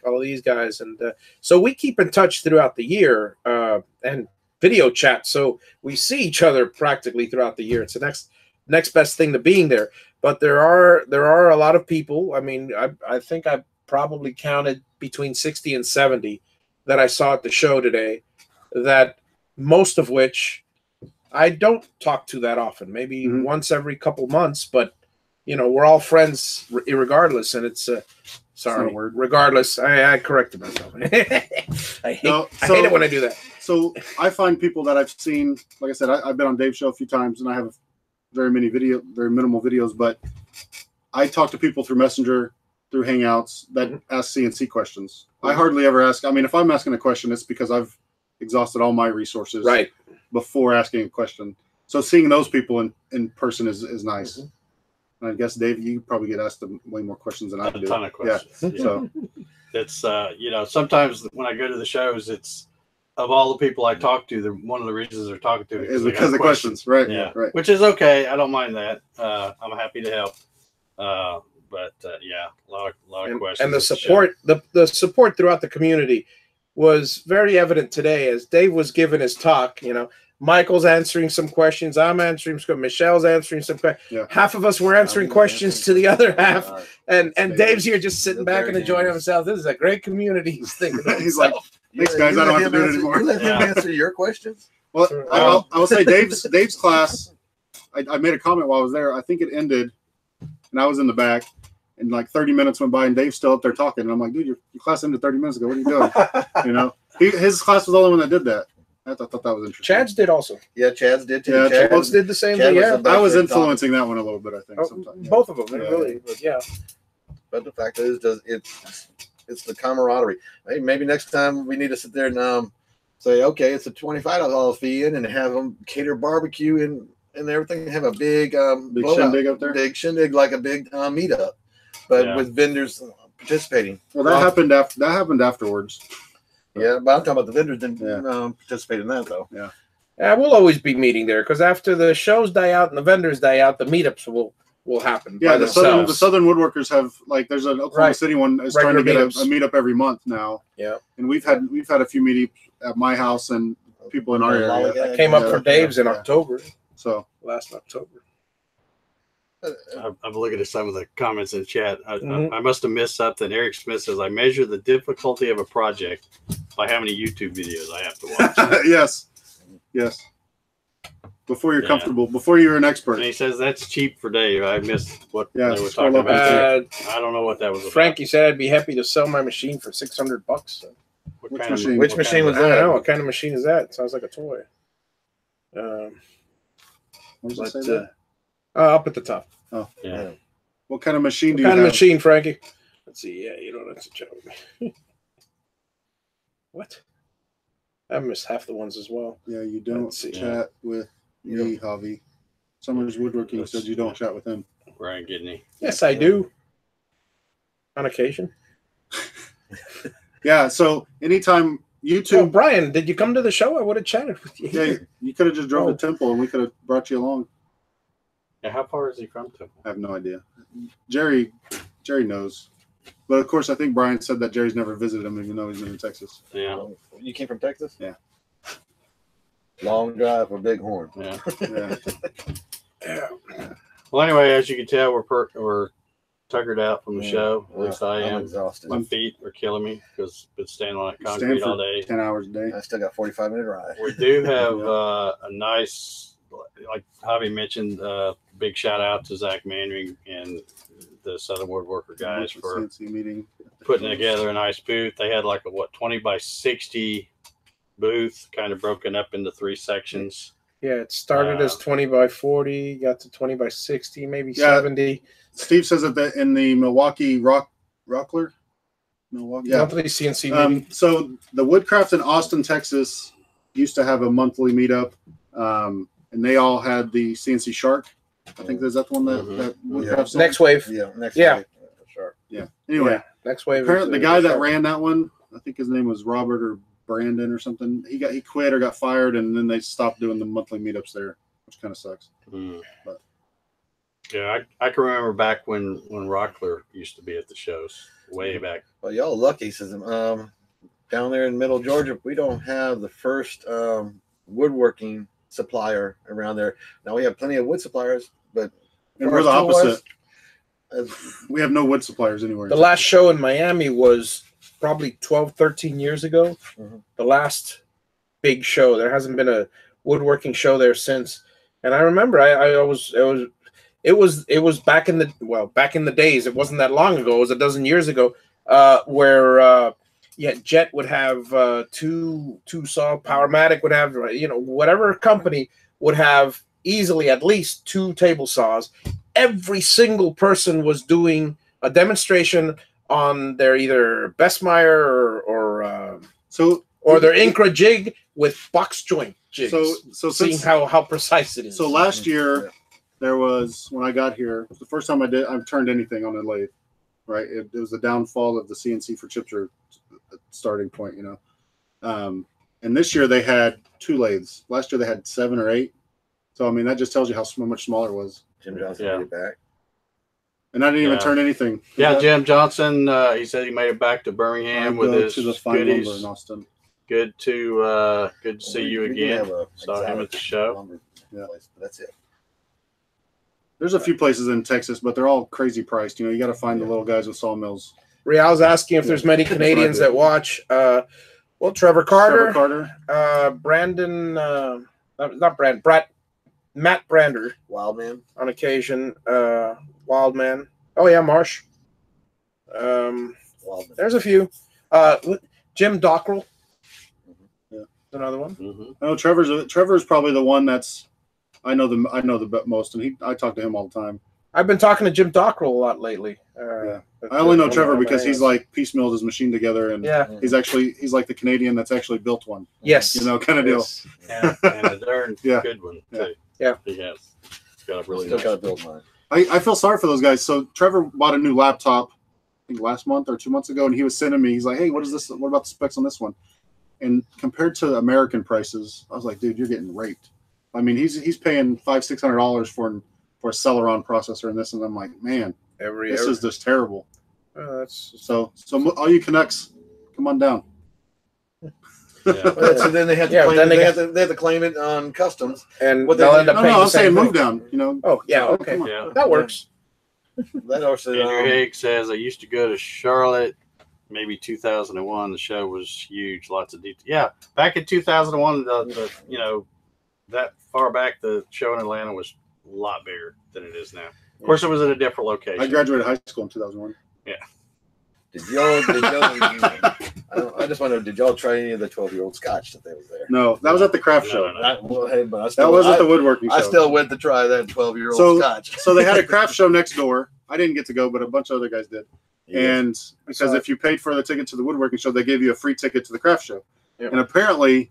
all these guys, and so we keep in touch throughout the year and video chat, so we see each other practically throughout the year. It's the next best thing to being there. But there are a lot of people. I mean, I think I probably counted between 60 and 70 that I saw at the show today. That most of which I don't talk to that often, maybe once every couple months, but we're all friends regardless. And it's sorry, regardless. I corrected myself. I hate it when I do that. So I find people that I've seen, like I said, I've been on Dave's show a few times, and I have very minimal videos, but I talk to people through Messenger, through Hangouts that ask CNC questions. I hardly ever ask. I mean, if I'm asking a question, it's because I've exhausted all my resources before asking a question. So seeing those people in person is nice. And I guess, Dave, you probably get asked way more questions than I do. A ton of questions. Yeah. So it's sometimes when I go to the shows, it's of all the people I talk to, one of the reasons they're talking to me is because of the questions, right? Yeah, right. Which is okay. I don't mind that. I'm happy to help. But yeah, a lot of questions. And the support, the support throughout the community was very evident today as Dave was giving his talk. Michael's answering some questions. I'm answering some. Michelle's answering some questions. Yeah. Half of us were answering questions to the other half, and Dave's here just sitting back and enjoying himself. This is a great community. He's thinking to He's like, thanks, guys. I don't have to do it anymore. You let him answer your questions. Well, I will say Dave's class. I made a comment while I was there. I think it ended, and I was in the back, and like 30 minutes went by, and Dave's still up there talking. And I'm like, dude, your class ended 30 minutes ago. What are you doing? His class was the only one that did that. I thought that was interesting. Chad's did also. Yeah, Chad's did too. Yeah, Chad's did the same thing. Yeah, I was influencing that one a little bit. I think sometimes. Both of them, really. But yeah. But the fact is, it's the camaraderie. Hey, maybe next time we need to sit there and say, okay, it's a $25 fee in, and have them cater barbecue and everything. Have a big big shindig up there. Big shindig, like a big meetup, but with vendors participating. Well, that happened afterwards. Yeah, but I'm talking about the vendors didn't participate in that though. Yeah. Yeah, we'll always be meeting there because after the shows die out and the vendors die out, the meetups will happen. Yeah, the Southern Woodworkers have, like, there's an Oklahoma City one is trying to get a meetup every month now. Yeah, and we've had a few meetups at my house and people in our area. I came up for Dave's in October. So last October. I'm looking at some of the comments in chat. I must have missed something. Eric Smith says, I measure the difficulty of a project by how many YouTube videos I have to watch. Yes. Before you're comfortable, before you're an expert. And he says, that's cheap for Dave. I missed what they were scroll talking up about. I don't know what that was about. Frankie said I'd be happy to sell my machine for $600. Which machine? Which machine was that? I don't know. What kind of machine is that? It sounds like a toy. What does it say there? Up at the top. Oh, yeah. What kind of machine do you have? What kind of machine, Frankie? Let's see. Yeah, you don't have to joke. What? I missed half the ones as well. Yeah, you don't chat with me, Javi. Summers Woodworking said you don't chat with him. Brian Gidney. Yes, I do. On occasion. Yeah, so anytime YouTube. Oh, Brian, did you come to the show? I would have chatted with you. Yeah, you could have just drove to Temple and we could have brought you along. Yeah, how far is he from Temple? I have no idea. Jerry knows. But of course, I think Brian said that Jerry's never visited him, even though he's been in Texas. Yeah. You came from Texas? Yeah. Long drive for Bighorn. Yeah. Yeah. Well, anyway, as you can tell, we're tuckered out from the show. At least I am. I'm exhausted. My feet are killing me because I've been standing on that concrete all day. 10 hours a day. I still got 45-minute ride. We do have a nice, like Javi mentioned, big shout out to Zach Manning and the Southern Woodworker guys for putting together a nice booth. They had like a 20 by 60 booth, kind of broken up into 3 sections. Yeah, it started as 20 by 40, got to 20 by 60, maybe 70. Steve says that in the Milwaukee Rockler. Monthly CNC meeting. So the Woodcraft in Austin, Texas used to have a monthly meetup, and they all had the CNC Shark. I think is that the one that Woodcraft Next Wave. Yeah, Next Wave. Shark. Yeah. Anyway, Next Wave. apparently the guy that ran that one, I think his name was Robert or Brandon or something. He quit or got fired, and then they stopped doing the monthly meetups there, which kind of sucks. But yeah, I can remember back when Rockler used to be at the shows way back. Well, y'all lucky, says down there in Middle Georgia, we don't have the first woodworking supplier around there. Now we have plenty of wood suppliers, but we're the opposite. We have no wood suppliers anywhere. The last show in Miami was probably 12, 13 years ago. The last big show. There hasn't been a woodworking show there since. And I remember it was back in the days. It wasn't that long ago. It was a dozen years ago, where Jet would have two saw, Powermatic would have, whatever company would have easily at least 2 table saws. Every single person was doing a demonstration on their either Bestmeyer or their Incra jig with box joint jigs. So seeing how precise it is. So last year there was, when I got here, it was the first time I've turned anything on a lathe. Right, it was the downfall of the CNC for chips or starting point, and this year they had 2 lathes. Last year they had 7 or 8. So I mean that just tells you how much smaller it was. Jim Johnson made it back. And I didn't even turn anything. Yeah, Jim Johnson, he said he made it back to Birmingham with his to the fine goodies. lumber in Austin. Good to see you again. Saw him at the show. Yeah, that's it. There's a few places in Texas, but they're all crazy priced. You got to find the little guys with sawmills. Rial's asking if there's many Canadians that watch. Trevor Carter. Brandon, not Brand, Matt Brander. Wildman. On occasion. Wildman. Oh, yeah, Marsh. Wildman. There's a few. Jim Dockrell. Yeah. Another one. I know Trevor's probably the one that's I know the most, and I talk to him all the time. I've been talking to Jim Dockrell a lot lately. I only know Trevor because he's like piecemealed his machine together, and he's like the Canadian that's actually built one. Yes, kind of deal. And a darn good one too. Yeah, he has. He's got a really got to build mine. I feel sorry for those guys. So Trevor bought a new laptop, I think last month or 2 months ago, and he was sending me. He's like, "Hey, what is this? What about the specs on this one?" And compared to American prices, I was like, "Dude, you're getting raped." I mean, he's paying $500-600 for a Celeron processor and this, and I'm like, man, this is just terrible. So all you Canucks, come on down. So then they had to claim they had to claim it on customs, and they'll end up paying. I'm saying move down. Oh yeah, okay, that works. That also. Andrew Haig says I used to go to Charlotte. Maybe 2001. The show was huge. Lots of detail. Yeah, back in 2001, that far back, the show in Atlanta was a lot bigger than it is now. Of course, it was at a different location. I graduated high school in 2001. Yeah. Did y'all I just want to know, did y'all try any of the 12-year-old scotch that they was there? No, that was at the craft show. That was at the woodworking show. I still went to try that 12-year-old scotch. So they had a craft show next door. I didn't get to go, but a bunch of other guys did. And because if you paid for the ticket to the woodworking show, they gave you a free ticket to the craft show. Yep. And apparently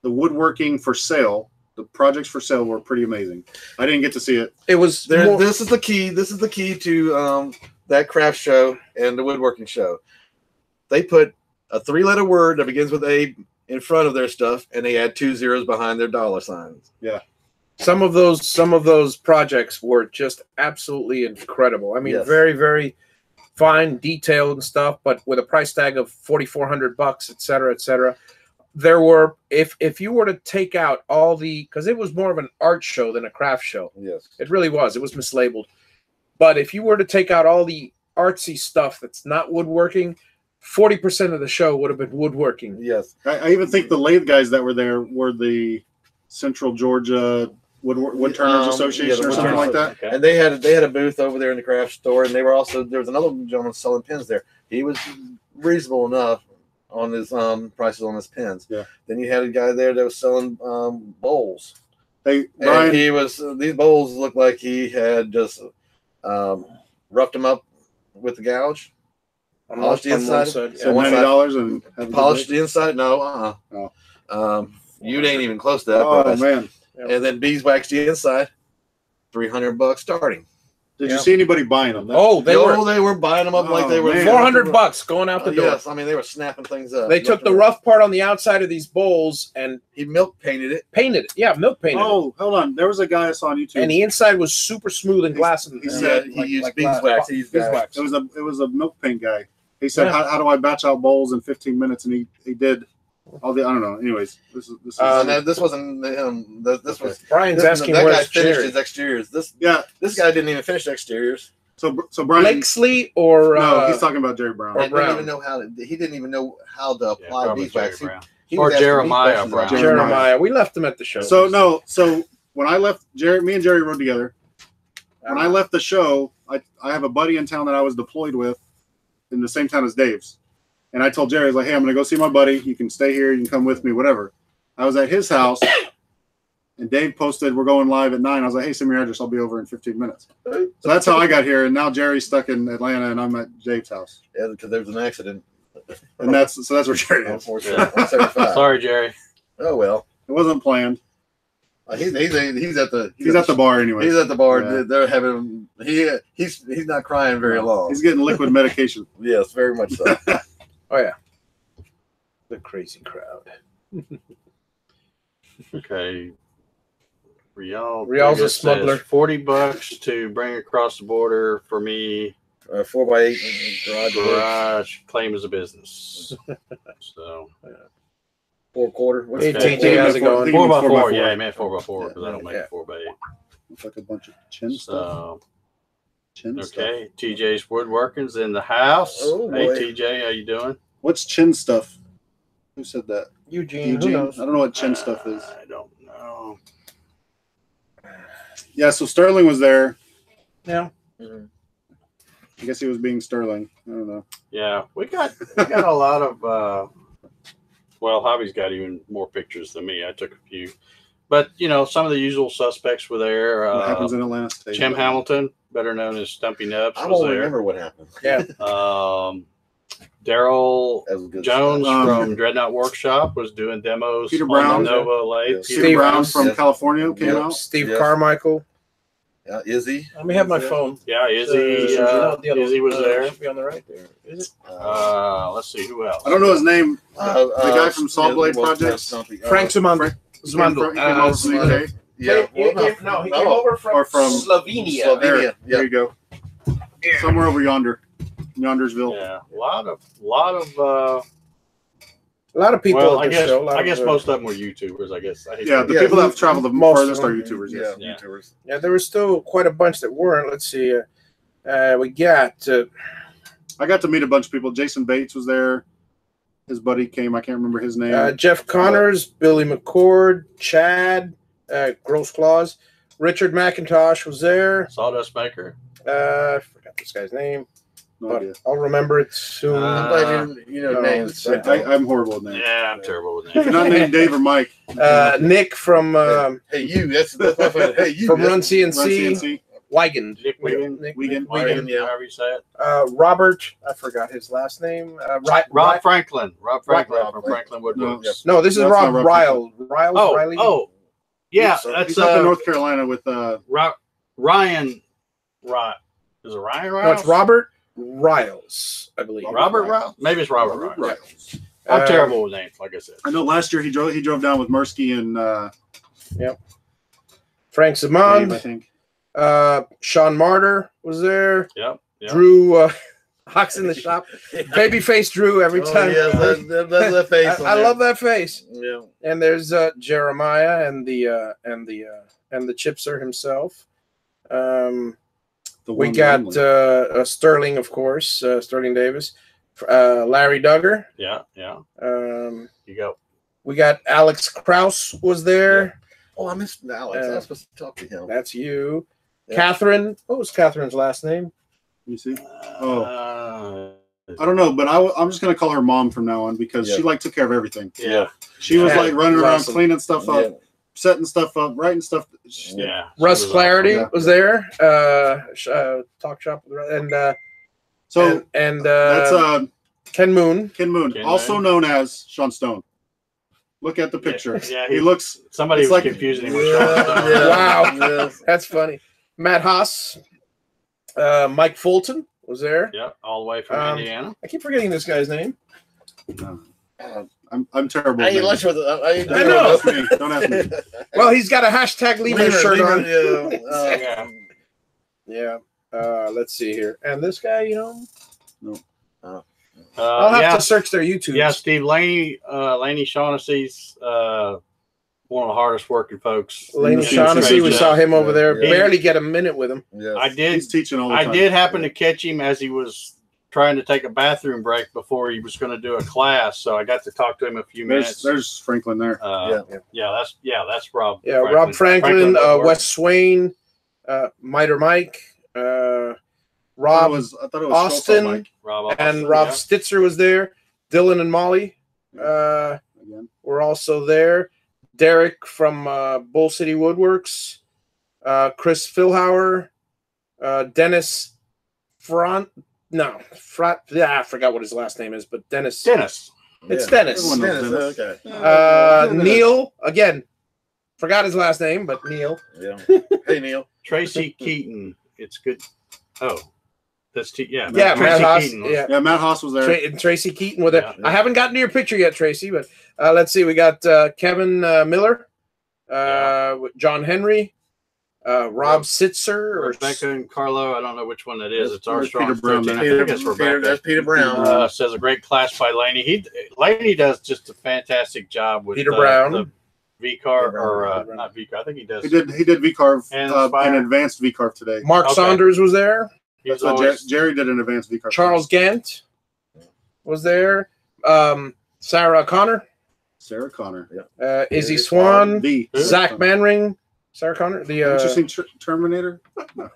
the woodworking for sale, the projects for sale were pretty amazing. I didn't get to see it. It was there. This is the key. This is the key to that craft show and the woodworking show. They put a 3-letter word that begins with A in front of their stuff, and they add 2 zeros behind their dollar signs. Yeah. Some of those projects were just absolutely incredible. I mean, very, very fine, detailed and stuff, but with a price tag of $4,400, et cetera, et cetera. There were, if you were to take out all because it was more of an art show than a craft show. Yes. It really was. It was mislabeled. But if you were to take out all the artsy stuff that's not woodworking, 40% of the show would have been woodworking. Yes. I even think the lathe guys that were there were the Central Georgia Wood Turners Association or something like that. Okay. And they had a booth over there in the craft store, and there was another gentleman selling pins there. He was reasonable enough on his prices on his pins. Yeah. Then you had a guy there that was selling bowls. These bowls looked like he had just roughed them up with the gouge, polished the inside. So $90 and polished the inside. No, you ain't even close to that price. Man. And then beeswax the inside, $300 starting. Did you see anybody buying them? Oh, they were buying them up like they were man. $400 going out the door. Yes, I mean they were snapping things up. They took the rough part on the outside of these bowls and he milk painted it. Yeah, milk painted. Oh, hold on. There was a guy I saw on YouTube, and the inside was super smooth and glass. He said he used beeswax. He used beeswax. it was a milk paint guy. He said, how do I batch out bowls in 15 minutes? And he did all the, I don't know. Anyways, this wasn't him. This was Brian's asking that where guy his finished his exteriors. This guy didn't even finish exteriors. So Brian Blakesley or no, he's talking about Jerry Brown. He didn't even know how to apply beeswax. Or Jeremiah Brown. Jeremiah. We left him at the show. So when I left, me and Jerry rode together. When I left the show, I have a buddy in town that I was deployed with in the same town as Dave's. And I told Jerry, I was like, hey, I'm going to go see my buddy. You can stay here. You can come with me, whatever. I was at his house, and Dave posted, we're going live at 9. I was like, hey, send me your address. I'll be over in 15 minutes. So that's how I got here. And now Jerry's stuck in Atlanta, and I'm at Dave's house. Yeah, because there was an accident. And that's where Jerry is. Sorry, Jerry. Oh, well. It wasn't planned. He's at the bar anyway. He's at the bar. Yeah. They're having he's not crying very long. He's getting liquid medication. Yes, very much so. Oh yeah, the crazy crowd. Okay, Rial's a smuggler. $40 to bring across the border for me. 4x8 garage claim as a business. So 4/4. Hey, TJ, how's it going? 4x4. Yeah, I meant 4x4 because I don't make 4x8. It's like a bunch of chin stuff. Okay, TJ's Woodworking's in the house. Oh, hey, boy. TJ, how you doing? What's chin stuff? Who said that? Eugene. Who knows? I don't know what chin stuff is. I don't know. Yeah, so Sterling was there. Yeah. Mm-hmm. I guess he was being Sterling. I don't know. Yeah, we got a lot of. Well, Hobby's got even more pictures than me. I took a few, but some of the usual suspects were there. What happens in Atlanta State? Jim Hamilton, better known as Stumpy Nubs, I was don't there. remember what happened. Yeah. Daryl Jones stuff. from Dreadnought Workshop was doing demos. Peter Brown. on the Nova lathe. Yes. Peter Brown from California came out. Steve Yes. Carmichael. Yeah, Izzy. Let me have my phone. Yeah, Izzy. Izzy was there. Should be on the right there. Is it? Let's see who else. I don't know his name. The guy from Saw Blade Projects. Frank Simondl. He came over from the UK. Yeah. He came over from Slovenia. There Yeah. you go. Somewhere over Yondersville. Yeah, a lot of A lot of people. well, at I the guess show, I guess most of them were YouTubers. I guess. Yeah, the people that have traveled the farthest are YouTubers. Yeah, Yeah. YouTubers. Yeah, there was still quite a bunch that weren't. Let's see. We got. I got to meet a bunch of people. Jason Bates was there. His buddy came. I can't remember his name. Jeff Connors, Billy McCord, Chad, Gross Claws, Richard McIntosh was there. Sawdust Maker. I forgot this guy's name, No but idea. I'll remember it soon. I'm glad you know no, names. it's, I'm horrible with names. Yeah, I'm terrible with If you're names. not named Dave or Mike, Nick from Hey, you. That's my friend. Hey, you. from Run Run CNC, CNC. Wiegand. Nick Wiegand. Wiegand. Wiegand, yeah. However you say it. Robert, I forgot his last name. Rob Franklin. Rob Franklin Rob from Franklin. Franklin Woodworks. No, this is That's Rob not Rob Ryle. Riles, Riley. Oh, yeah, He's that's up in North Carolina with Ryan. Is it Ryan Riles? No, it's Robert Riles, I believe. Robert Riles? Maybe it's Robert Riles. Right. I'm terrible with names, like I said. I know last year he drove down with Mursky and Frank Dave, Simond. I think. Sean Martyr was there. Yep. Drew Hawks in the shop. Babyface Drew every time. Yeah, that face. I love that face. Yeah. And there's Jeremiah and the Chipser himself. We got Sterling, of course, Sterling Davis. Larry Duggar. Yeah. You go. We got Alex Kraus was there. Oh, I missed Alex. I was supposed to talk to him. That's you. Yeah. Catherine. What was Catherine's last name? You see? I don't know, but I'm just gonna call her Mom from now on because she took care of everything. Yeah. She was like running around awesome. cleaning stuff up, setting stuff up, writing stuff. Yeah. Russ Clarity awesome. was there. Talk shop and that's Ken Moon. Ken Moon, Ken also Moon. known as Sean Stone. Look at the picture. Yeah, he looks. Somebody it's was like- confusing him with Sean Stone. Wow. Yes. That's funny. Matt Haas. Mike Fulton was there. Yep, all the way from Indiana. I keep forgetting this guy's name. I'm terrible. I ain't lunch with it. I know. Don't ask me. Well, he's got a hashtag Lemur shirt on. Yeah. Let's see here. And this guy, you know, No. I'll have to search their YouTube. Yeah, Steve Laney Shaughnessy's one of the hardest working folks. Laney Shaughnessy, we saw him over there. Yeah. Barely get a minute with him. Yeah. He's teaching all the time. I did happen to catch him as he was trying to take a bathroom break before he was going to do a class, so I got to talk to him a few minutes. There's Franklin there. That's Rob. Yeah, Rob Franklin, Wes Swain, Miter Mike, Rob I thought it was Austin, Mike. and Rob Stitzer was there. Dylan and Molly were also there. Derek from Bull City Woodworks, Chris Philhauer, Dennis I forgot what his last name is, but Dennis. Dennis. It's Dennis. Okay. Neil, again, forgot his last name, but Neil. Yeah. Hey, Neil. Tracy Keaton. It's good. Oh, that's Yeah, Tracy Matt Haas. Keaton. Yeah, Matt Haas was there. and Tracy Keaton with it. Yeah. I haven't gotten to your picture yet, Tracy, but let's see. We got Kevin Miller, John Henry, Rob Sitzer, Rebecca and Carlo. I don't know which one that is. It's Peter Armstrong. Brown. 13. I think it's Rebecca. That's Peter Brown. Says a great class by Laney. Laney does just a fantastic job with Peter Brown. the V-carve, or Brown. not V-carve. I think he does. He did V-carve And an advanced V-carve today. Mark Saunders was there. He's That's what always, Jerry did an advanced V-carve. Charles Gant was there. Sarah Connor, Sarah Connor. Izzy Swan, The Zach Manring, Sarah Connor, Haven't you seen Terminator? No.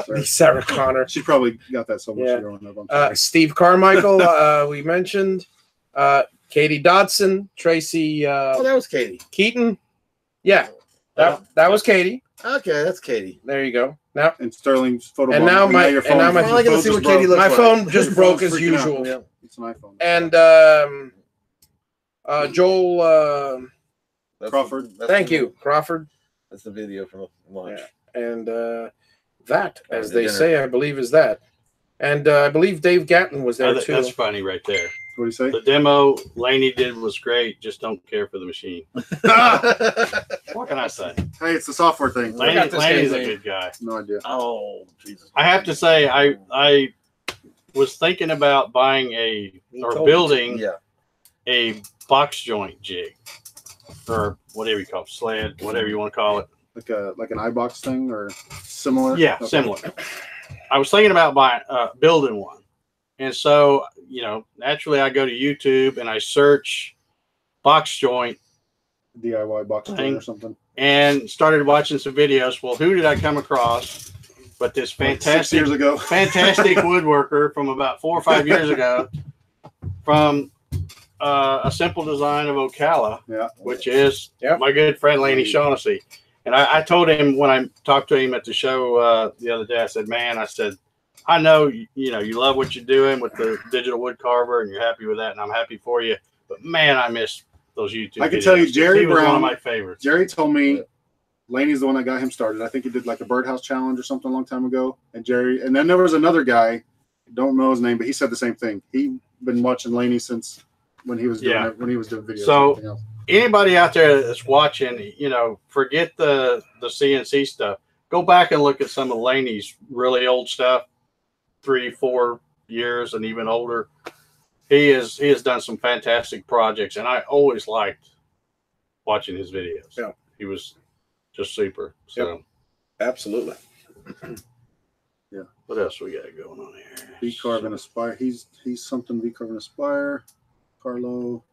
the Sarah Connor, She probably got that so much Yeah. growing up. I'm sorry. Steve Carmichael, we mentioned, Katie Dodson, Tracy Oh, that was Katie. Keaton. Yeah, that was Katie. Okay, that's Katie. There you go. Now And Sterling's photo. And bomb. now my- your and phone- now my- your Finally gonna phone see just what Katie broke. looks my like. phone just Your broke phone's as freaking out. usual. Yeah. It's an iPhone. And Joel, That's Crawford. that's thank the- you, Crawford. That's the video from lunch. Yeah. And that, as the they dinner. say, I believe is that. And I believe Dave Gatton was there too. that's funny right there. What do you say? The demo Laney did was great. Just don't care for the machine. What can I say? Hey, it's the software thing. forgot this Laney's guy's a name. good guy. No idea. Oh, Jesus. I have to say, I was thinking about buying building Yeah. a box joint jig, or whatever you call it, sled, whatever you want to call it. Like an iBox thing or similar? Yeah, Okay. similar. I was thinking about building one, and so naturally I go to YouTube and I search box joint DIY box thing or something. and started watching some videos. Well, who did I come across but this 6 fantastic years ago. fantastic woodworker from about 4 or 5 years ago, from a simple design of Ocala, Yeah. which is Yeah. my good friend Laney Shaughnessy. And I told him when I talked to him at the show the other day, I said, man, I know you love what you're doing with the digital wood carver and you're happy with that, and I'm happy for you. But man, I miss those YouTube I can videos. tell you, Jerry He was one Brown- of my favorites. Jerry told me Laney's the one that got him started. I think he did like a birdhouse challenge or something a long time ago. And then there was another guy, don't know his name, but he said the same thing. He'd been watching Laney since when he was doing Yeah. it, when he was doing videos. So- and everything else. Anybody out there that's watching, forget the CNC stuff. Go back and look at some of Laney's really old stuff, 3-4 years and even older. He has done some fantastic projects, and I always liked watching his videos. Yeah. He was just super. So Absolutely. what else we got going on here? V-carve and Aspire. He's something V-carve and Aspire. Carlo.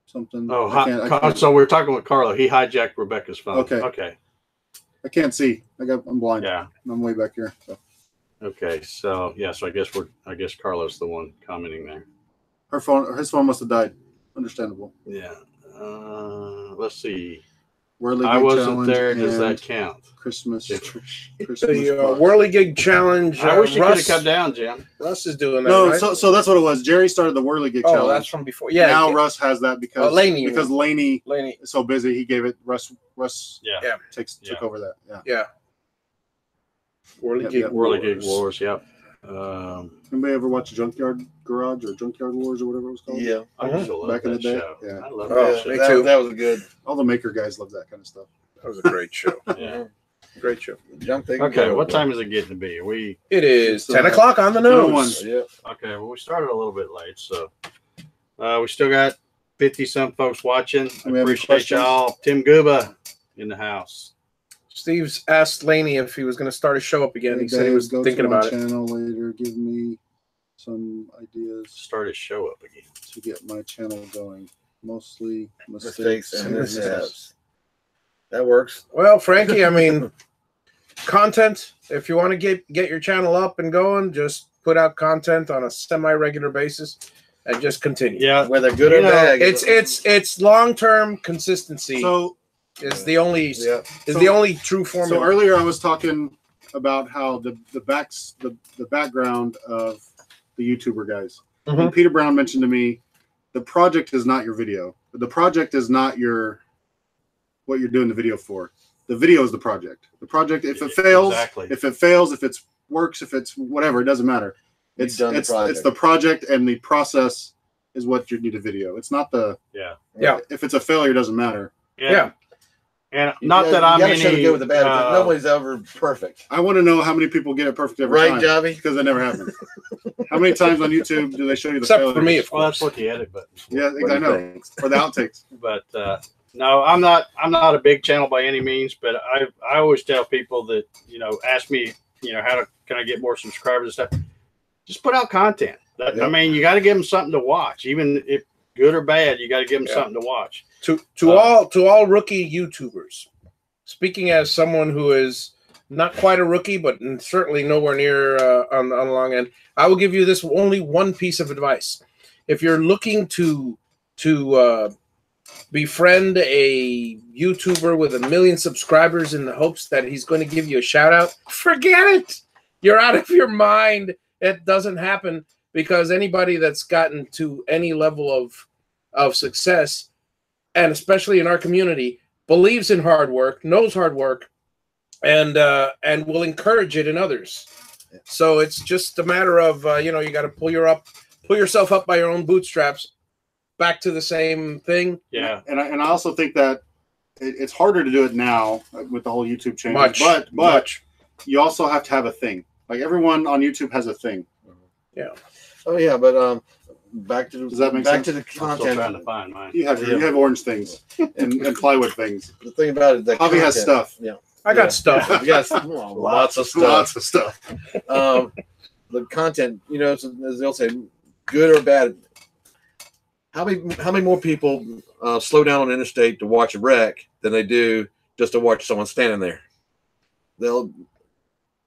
Something. Oh, I can't, so we're talking with Carlo. He hijacked Rebecca's phone. Okay. Okay. I can't see. I'm blind. Yeah. I'm way back here. So. Okay. So yeah. So I guess Carlo's the one commenting there. His phone must have died. Understandable. Yeah. Let's see. Whirly I Gig wasn't Challenge there. Does and that count? Christmas. The Christmas box. Whirly Gig Challenge. I wish you could have Russ, come down, Jim. Russ is doing that. No, right? so that's what it was. Jerry started the Whirly Gig oh, Challenge. that's from before. Yeah. Now yeah. Russ has that because Laney Laney Laney. is so busy. He gave it Russ. Yeah. Yeah. took over that. Yeah. Yeah. Whirly Yep, Gig yep. Whirly Gig Wars. Wars. Yep. Anybody ever watch Junkyard Garage or Junkyard Wars or whatever it was called? Yeah. I used to love Back in that the day, show. yeah. I love Oh, that show. me too. That was good. All the maker guys love that kind of stuff. That was a great show. Yeah. Great show. Junk thing. Okay, what time is it getting to be? It is It's, 10 o'clock on the 10:01. nose. Yeah. Okay, well, we started a little bit late, so we still got 50-some folks watching. I We have any appreciate questions? y'all. Tim Guba in the house. Steve's asked Laney if he was going to start a show up again. He said he was Go thinking to my about it. channel later. Give me some ideas Start his show up again. to get my channel going. Mostly Mistakes and missteps. mishaps. That works. Well, Frankie, I mean, content. If you want to get your channel up and going, just put out content on a semi-regular basis and just continue. Yeah, Whether good You or know, bad. It's long-term consistency So is the only Yeah. the only true formula. So earlier I was talking about how the background of the YouTuber guys. Mhm. And Peter Brown mentioned to me, the project is not your video. The project is not what you're doing the video for. The video is the project. The project, if it fails, Exactly. if it fails, if it works, if it's whatever, it doesn't matter. It's You've done the project. it's the project, and the process is what you need a video. It's not the Yeah. If it's a failure, it doesn't matter. Yeah. And not that I'm you gotta show the any. good with the bad. Because nobody's ever perfect. I want to know how many people get it perfect every Right, time. Javi? Because that never happens. How many times on YouTube do they show you the Except failures? for me, of Well, that's course. what the edit button. Yeah, What do I you know. think? Or the outtakes. But no, I'm not a big channel by any means. But I always tell people that ask me can I get more subscribers and stuff. Just put out content. I Yeah. mean, you got to give them something to watch, even if good or bad. You got to give them Yeah. something to watch. To all rookie YouTubers, speaking as someone who is not quite a rookie, but certainly nowhere near on the long end, I will give you this only one piece of advice. If you're looking to befriend a YouTuber with 1 million subscribers in the hopes that he's going to give you a shout out, forget it. You're out of your mind. It doesn't happen, because anybody that's gotten to any level of success, and especially in our community, believes in hard work, knows hard work, and will encourage it in others. So it's just a matter of you got to pull yourself up by your own bootstraps. Back to the same thing. Yeah. And I also think that it's harder to do it now with the whole YouTube change. Much. You also have to have a thing. Like everyone on YouTube has a thing. Oh yeah, but back to Does that make back sense? to the I'm still trying content. to find mine. You have orange things and plywood things. The thing about it, the Javi has content- stuff. Yeah, I got stuff. you got lots of stuff. Lots of stuff. The content, as they'll say, good or bad. How many more people slow down on the interstate to watch a wreck than they do just to watch someone standing there?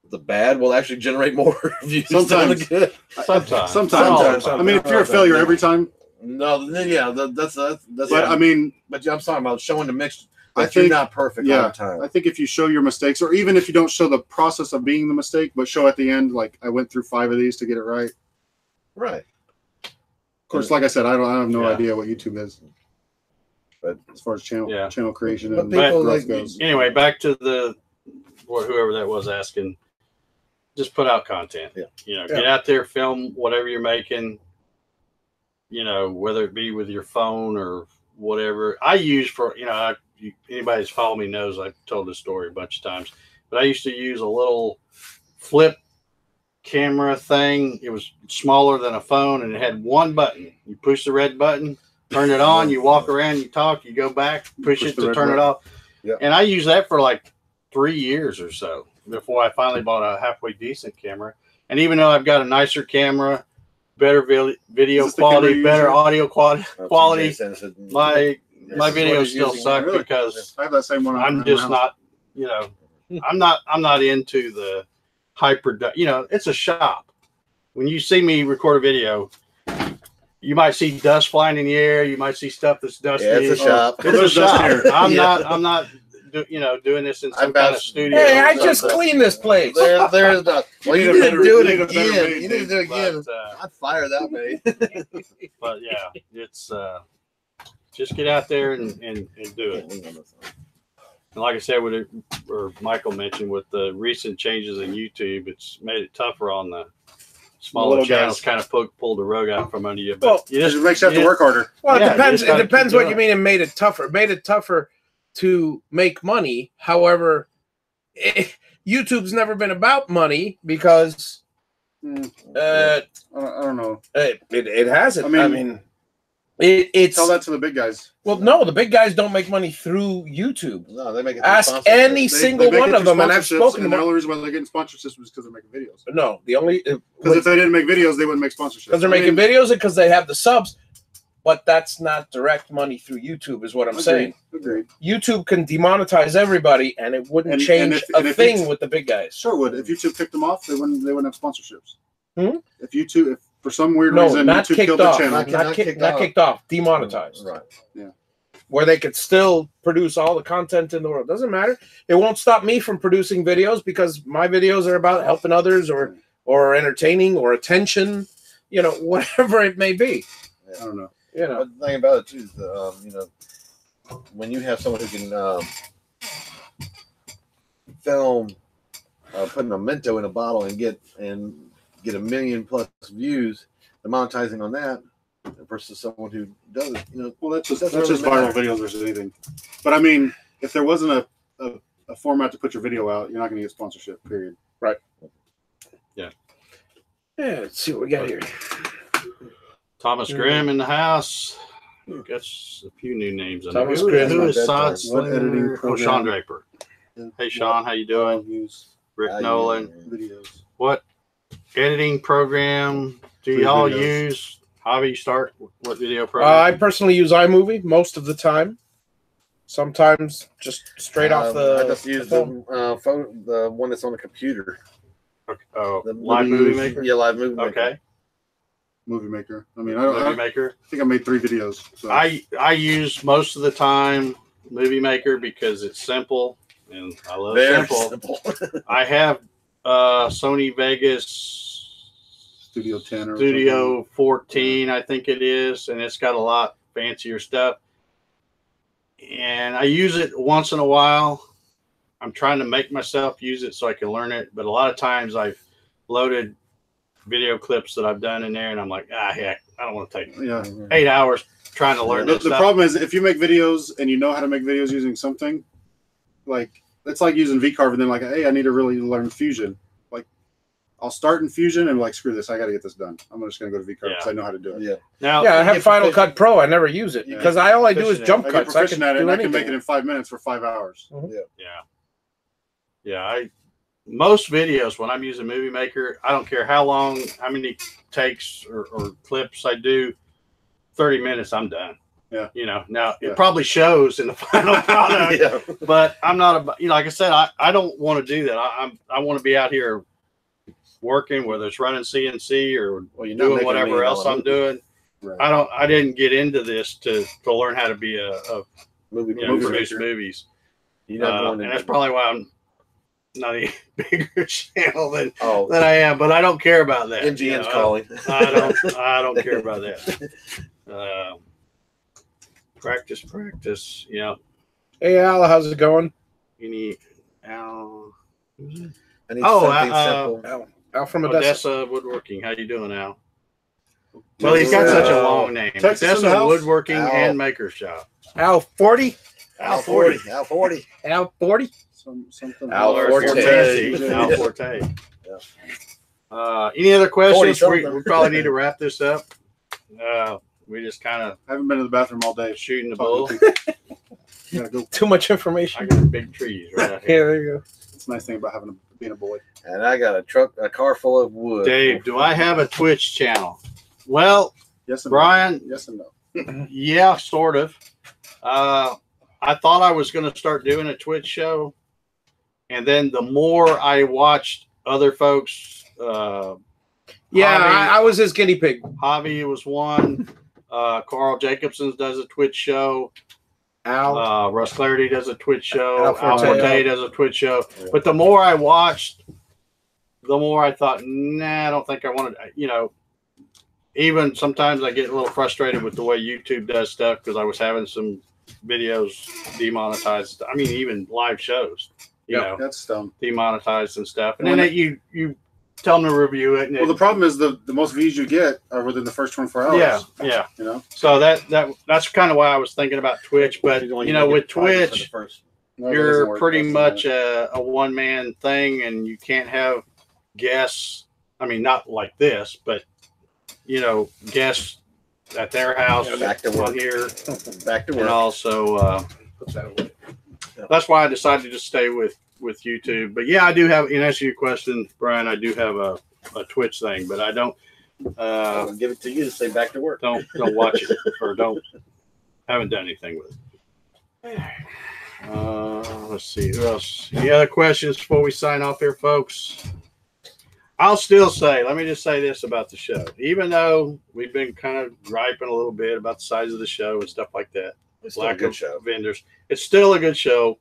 The bad will actually generate more views than Sometimes. the good. Sometimes. Sometimes. I mean, if you're a failure every time, No, then yeah, that's. but yeah. I mean, But I'm talking about showing the mix. I That you're think- not perfect all yeah, the time. I think if you show your mistakes, or even if you don't show the process of being the mistake, but show at the end, like I went through 5 of these to get it right. Right. Of course, like I said, I have no Yeah. idea what YouTube is, But as far as channel Yeah. creation But and people growth like- goes. Anyway, back to whoever that was asking. Just put out content. Yeah. Get out there, film whatever you're making. Whether it be with your phone or whatever. I use anybody that's followed me knows I've told this story a bunch of times. But I used to use a little flip camera thing. It was smaller than a phone, and it had one button. You push the red button, turn it on. You walk around, you talk, you go back, push it the to red turn it button. off. Yeah. And I used that for like 3 years or so before I finally bought a halfway decent camera. And even though I've got a nicer camera, better video Is this the camera quality, you better use? audio quality, my This is videos what he's still using. suck Really? because I have that same one. I'm around just my house. not, I'm not into the hyper, it's a shop. When you see me record a video, you might see dust flying in the air. You might see stuff that's dusty. Yeah, it's a shop. It's a There's dust shop. here. I'm Yeah. not, doing this in I some kind of vouch- studio. Hey, or I just something. cleaned this place. There's the. Well, you need a need better- to do you it need a better again. made, You need to do it again. But, I'd fire that mate. but yeah, it's just get out there and do it. And like I said, or Michael mentioned, with the recent changes in YouTube, it's made it tougher on the smaller channels. Kind of pull the rug out from under you. But well, it makes you have to work harder. Well, Yeah, it depends. you just It depends gotta what keep you mean. It made it tougher. It made it tougher to make money. However, YouTube's never been about money because I don't know. It hasn't. I I mean, mean it's tell that to the big guys. well, no, the big guys don't make money through YouTube. No, they make it. Ask any single make one it of through them, and I've sponsorships, spoken to and the them. only reason why they're getting sponsorships is because they're making videos. No, the only Because if they didn't make videos, they wouldn't make sponsorships. because they're making videos and because they have the subs, but that's not direct money through YouTube, is what I'm saying. Agreed. YouTube can demonetize everybody, and it wouldn't And change if a thing it's- with the big guys. Sure would. If YouTube kicked them off, they wouldn't have sponsorships. Hmm? If for some weird No, reason not YouTube kicked killed off. the channel, Not kicked off. Demonetized. Right. Where they could still produce all the content in the world. Doesn't matter. It won't stop me from producing videos because my videos are about helping others or entertaining or attention, whatever it may be. I don't know. But the thing about it too is, when you have someone who can film putting a Mento in a bottle and get a million plus views, the monetizing on that versus someone who doesn't, Well, that's just doesn't really viral matter. videos versus anything. But I mean, if there wasn't a format to put your video out, you're not going to get sponsorship. Period. Yeah, let's see what we got here. Thomas Grimm in the house. Got a few new names on Thomas there. Grimm. Who is Bedtime. Sod What editing Slinger? Oh, program? Sean Draper. Hey, Sean, how you doing? Use Rick Nolan. videos. What editing program do Free y'all videos. use? Javi, start. What video I program? personally use iMovie most of the time. Sometimes just straight off the. I just use phone. the one that's on the computer. Oh, The Live Movie Maker? Yeah, Live Movie Maker. Okay. Movie Maker. I mean, Movie I Maker. think I made 3 videos. So. I use most of the time Movie Maker because it's simple and I love Very simple. simple. I have Sony Vegas Studio 10 or Studio 14, I think it is, and it's got a lot fancier stuff. And I use it once in a while. I'm trying to make myself use it so I can learn it, but a lot of times I've loaded video clips that I've done in there, and I'm like, heck, I don't want to take Yeah. 8 hours trying to learn The this stuff. problem is if you make videos and you know how to make videos using something, like it's like using VCarve and then like, hey, I need to really learn Fusion. Like I'll start in Fusion and like, screw this, I got to get this done. I'm just going to go to VCarve because I know how to do it. Yeah. Now, Yeah, I have get Final proficient. Cut Pro. I never use it Yeah. because all I do is Proficient. jump I get cuts. I can proficient at it do and I can anything. make it in 5 minutes for 5 hours. Yeah. Most videos when I'm using Movie Maker, I don't care how long, how many takes or clips I do, 30 minutes, I'm done. Yeah. Now Yeah. it probably shows in the final product, Yeah. but I'm not about, like I said, I don't want to do that. I want to be out here working, whether it's running CNC or Well, you're not doing making whatever $1 else I'm movie. doing. Right. I didn't get into this to learn how to be a Movie produce maker. movies. You're not going And to that's probably why I'm not a bigger channel than Oh, I am, but I don't care about that. MGM's calling. I don't care about that. Practice. Hey, Al, how's it going? You need Al. I need Oh, something simple. Al from Odessa. Odessa Woodworking. How you doing, Al? Well, he's got such a long name. Texas in the Odessa house? Woodworking Al. and Maker Shop. Al 40. Al 40. Al 40. Al 40. Something. Al Or Forte. Al Forte. Any other questions? 40 We probably need to wrap this up. We just kind of I haven't been to the bathroom all day. shooting the Talking bull. to people. Gotta go. Too much I information. got big trees right out Yeah, here. there you go. It's a nice thing about being a boy. And I got a car full of wood. Dave, do I have a Twitch channel? Well, Yes and Brian, no. Yes and no. yeah, sort of. I thought I was going to start doing a Twitch show. And then the more I watched other folks, Yeah, Javi- I was his guinea pig. Javi was one. Carl Jacobson does a Twitch show. Al. Russ Clarity does a Twitch show. Al Al Forte. Forte does a Twitch show. Yeah. But the more I watched, the more I thought, nah, I don't think I wanted, even sometimes I get a little frustrated with the way YouTube does stuff because I was having some videos demonetized. I mean, even live shows, you know, That's dumb. demonetized and stuff. And then you tell them to review it. And Well, the problem is the most views you get are within the first 24 hours. Yeah. You know. So that's kind of why I was thinking about Twitch. But you know, with Twitch, you're pretty much a one-man thing, and you can't have guests. I mean, not like this, but you know, guests at their house, back to work. on here, back to work. and also that's why I decided to just stay with YouTube. But yeah, I do have. In answer to your question, Brian, I do have a Twitch thing, but I don't. I'll give it to you to say back to work. Don't watch it or haven't done anything with it. Let's see who else. Any other questions before we sign off here, folks? I'll still say, let me just say this about the show. Even though we've been kind of griping a little bit about the size of the show and stuff like that, It's still a good show. vendors, it's still a good show.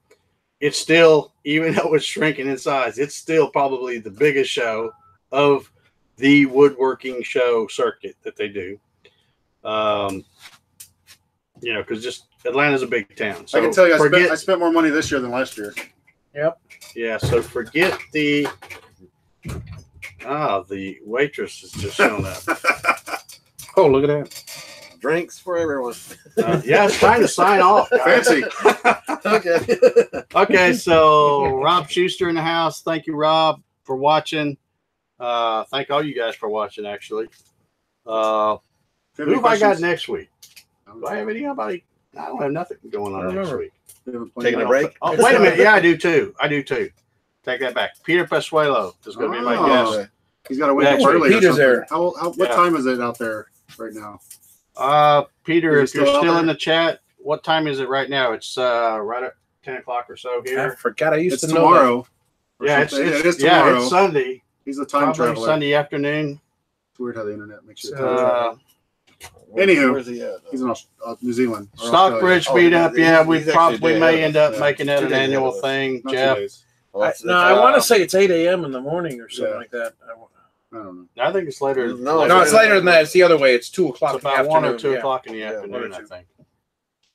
It's still, even though it's shrinking in size, it's still probably the biggest show of the woodworking show circuit that they do. You know, because just Atlanta's a big town. So I can tell you, I spent more money this year than last year. Yep. Yeah. So forget the waitress is just showing up. Oh, look at that. Drinks for everyone. Yeah, it's time to sign off. Fancy. Okay. Okay. So Rob Schuster in the house. Thank you, Rob, for watching. Thank all you guys for watching. Actually, who have I got next week? Do I have anybody? I don't have nothing going on next week. Taking a break? Oh, wait a minute. Yeah, I do too. Take that back. Peter Pasuelo is going to be my guest. He's got to wake up Next early. Peter's there. What time is it out there right now? Peter, Is if he you're still out still there? in the chat, what time is it right now? It's right at 10 o'clock or so I here. forgot I used It's to know tomorrow. Yeah, it is tomorrow. Yeah, it's Sunday. He's a time Probably traveler. Sunday afternoon. It's weird how the internet makes you a time traveler. Anywho, Anywho, where's he at? he's in New Zealand. or Stockbridge Australia. meetup. Oh, Yeah, he's we actually probably day may ahead end of up us. making that 2 an days annual ahead of us. thing, Not 2 Jeff. days. I want to say it's 8 a.m. in the morning or something Yeah. like that. I don't know. I think it's later. No, it's later than that. It's the other way. It's 2 o'clock It's in the about afternoon. 1 or 2 yeah. o'clock in the Yeah, 1 or afternoon, I 2. think.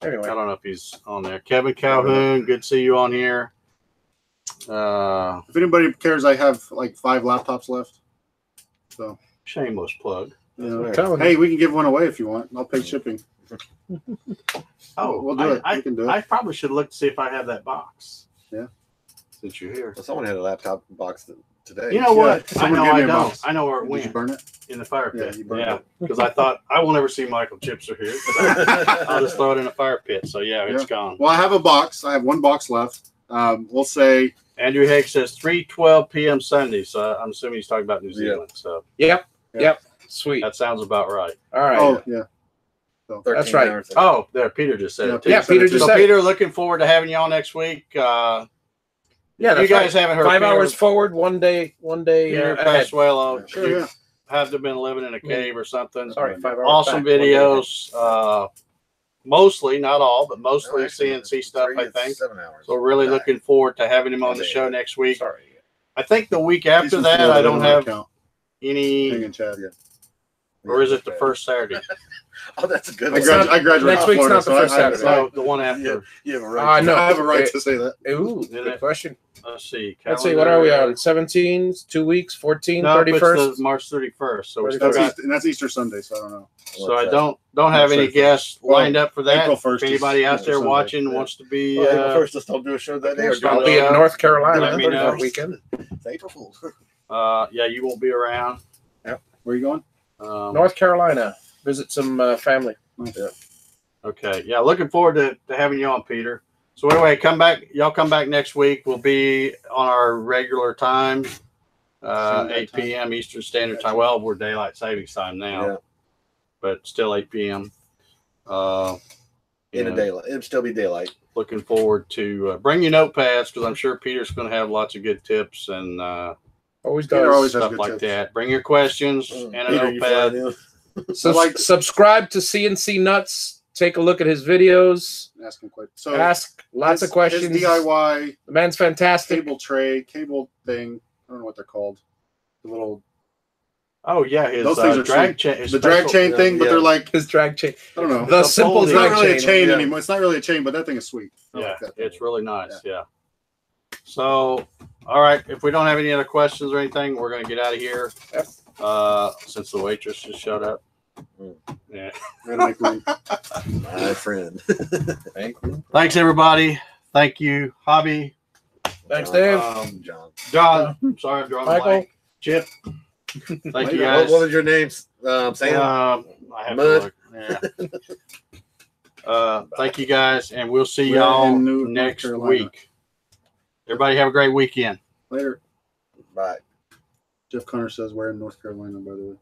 Anyway. I don't know if he's on there. Kevin Calhoun, good to see you on here. If anybody cares, I have like 5 laptops left. So, Shameless plug. you know. I'm telling you. Hey, we can give one away if you want. I'll pay shipping. Oh, We'll do it. We can do it. I probably should look to see if I have that box. Yeah. Since you're here. Well, someone had a laptop box today. You know what? I someone know gave me I a don't. box. I know where it Did you went. burn it? In the fire Yeah, pit. you burned Yeah. it. Because I thought I will never see Michael Chipser here. I'll just throw it in a fire pit. So yeah, it's gone. Well, I have a box. I have 1 box left. We'll say Andrew Hake says 3:12 p.m. Sunday. So I'm assuming he's talking about New Zealand. So Yep. Yeah. Yep. Sweet. that sounds about right. All right. Oh, yeah. 13 That's right. hours. Oh, there, Peter just said it too. Yeah, Peter just So said it. Peter, looking forward to having you on next week. Yeah, you that's guys right. haven't heard 5 Peter, hours forward, one day Peter ahead. Pasuelo. Sure, You yeah. have to have been living in a cave or something. Sorry, 5 hours. Awesome back, one day videos. Mostly, not all, but mostly Oh, actually, CNC stuff, 3 I and think. 7 hours. So really Back. looking forward to having him on the Yeah. show next ahead. week. Sorry. I think the week He's after from that, Florida. I don't They have count. any, Hang in Chad, yeah. or is it the first Saturday? Oh, that's a good I, one. I graduated Next from week's Florida, not the so first I, Saturday. No, the one after. You have a right. No, I have a right to say that. Ooh, Is good it? question. Let's see. Let's see. What are we on? 17, 2 weeks, 14, No, 31st. it's the March 31st. So we still That's got. Easter, and that's Easter Sunday, so I don't know. So I don't have any March 31st. guests lined up for that. April 1st If anybody is out there Sunday. watching Yeah. wants to be, Well, April 1st, just don't do a show that day. Or do I'll it be in Yeah. North Carolina Let me know. that weekend. It's April Fool's. yeah, you won't be around. Where are you going? North Carolina. Visit some family. Okay. Yeah, looking forward to having you on, Peter. So anyway, come back. Y'all come back next week. We'll be on our regular time, 8 p.m. Eastern Standard Time. Well, we're daylight savings time now, Yeah. but still 8 p.m. In the daylight. It'll still be daylight. Looking forward to bring your notepads because I'm sure Peter's going to have lots of good tips and Always Peter does. always has stuff good like tips. that. Bring your questions and a Peter, you notepad. flying in? Subscribe to CNC Nuts. Take a look at his videos. Ask him quick. So Ask lots of questions. His DIY The man's fantastic. cable tray, cable thing. I don't know what they're called. The little Oh yeah, his Those things are drag cheap. chain. The drag chain thing, but yeah. they're like, His drag chain. I don't know. The It's a simple folding. It's not drag really a chain. chain yeah. anymore. It's not really a chain, but that thing is sweet. I Yeah, like that thing. it's really nice. Yeah. So, all right, if we don't have any other questions or anything, we're gonna get out of here. Yep. Since the waitress just showed up. Yeah. Gotta make room. My friend. Thanks everybody. Thank you, Hobby. Thanks, John. Dave. John. John. Sorry, I'm drawing a Michael. blank. Chip. Thank you guys. What was your name? Sam? I have Mud. to look. Yeah. Thank you guys, and we'll see We're y'all in North next Carolina. week. Everybody have a great weekend. Later. Bye. Jeff Connor says we're in North Carolina, by the way.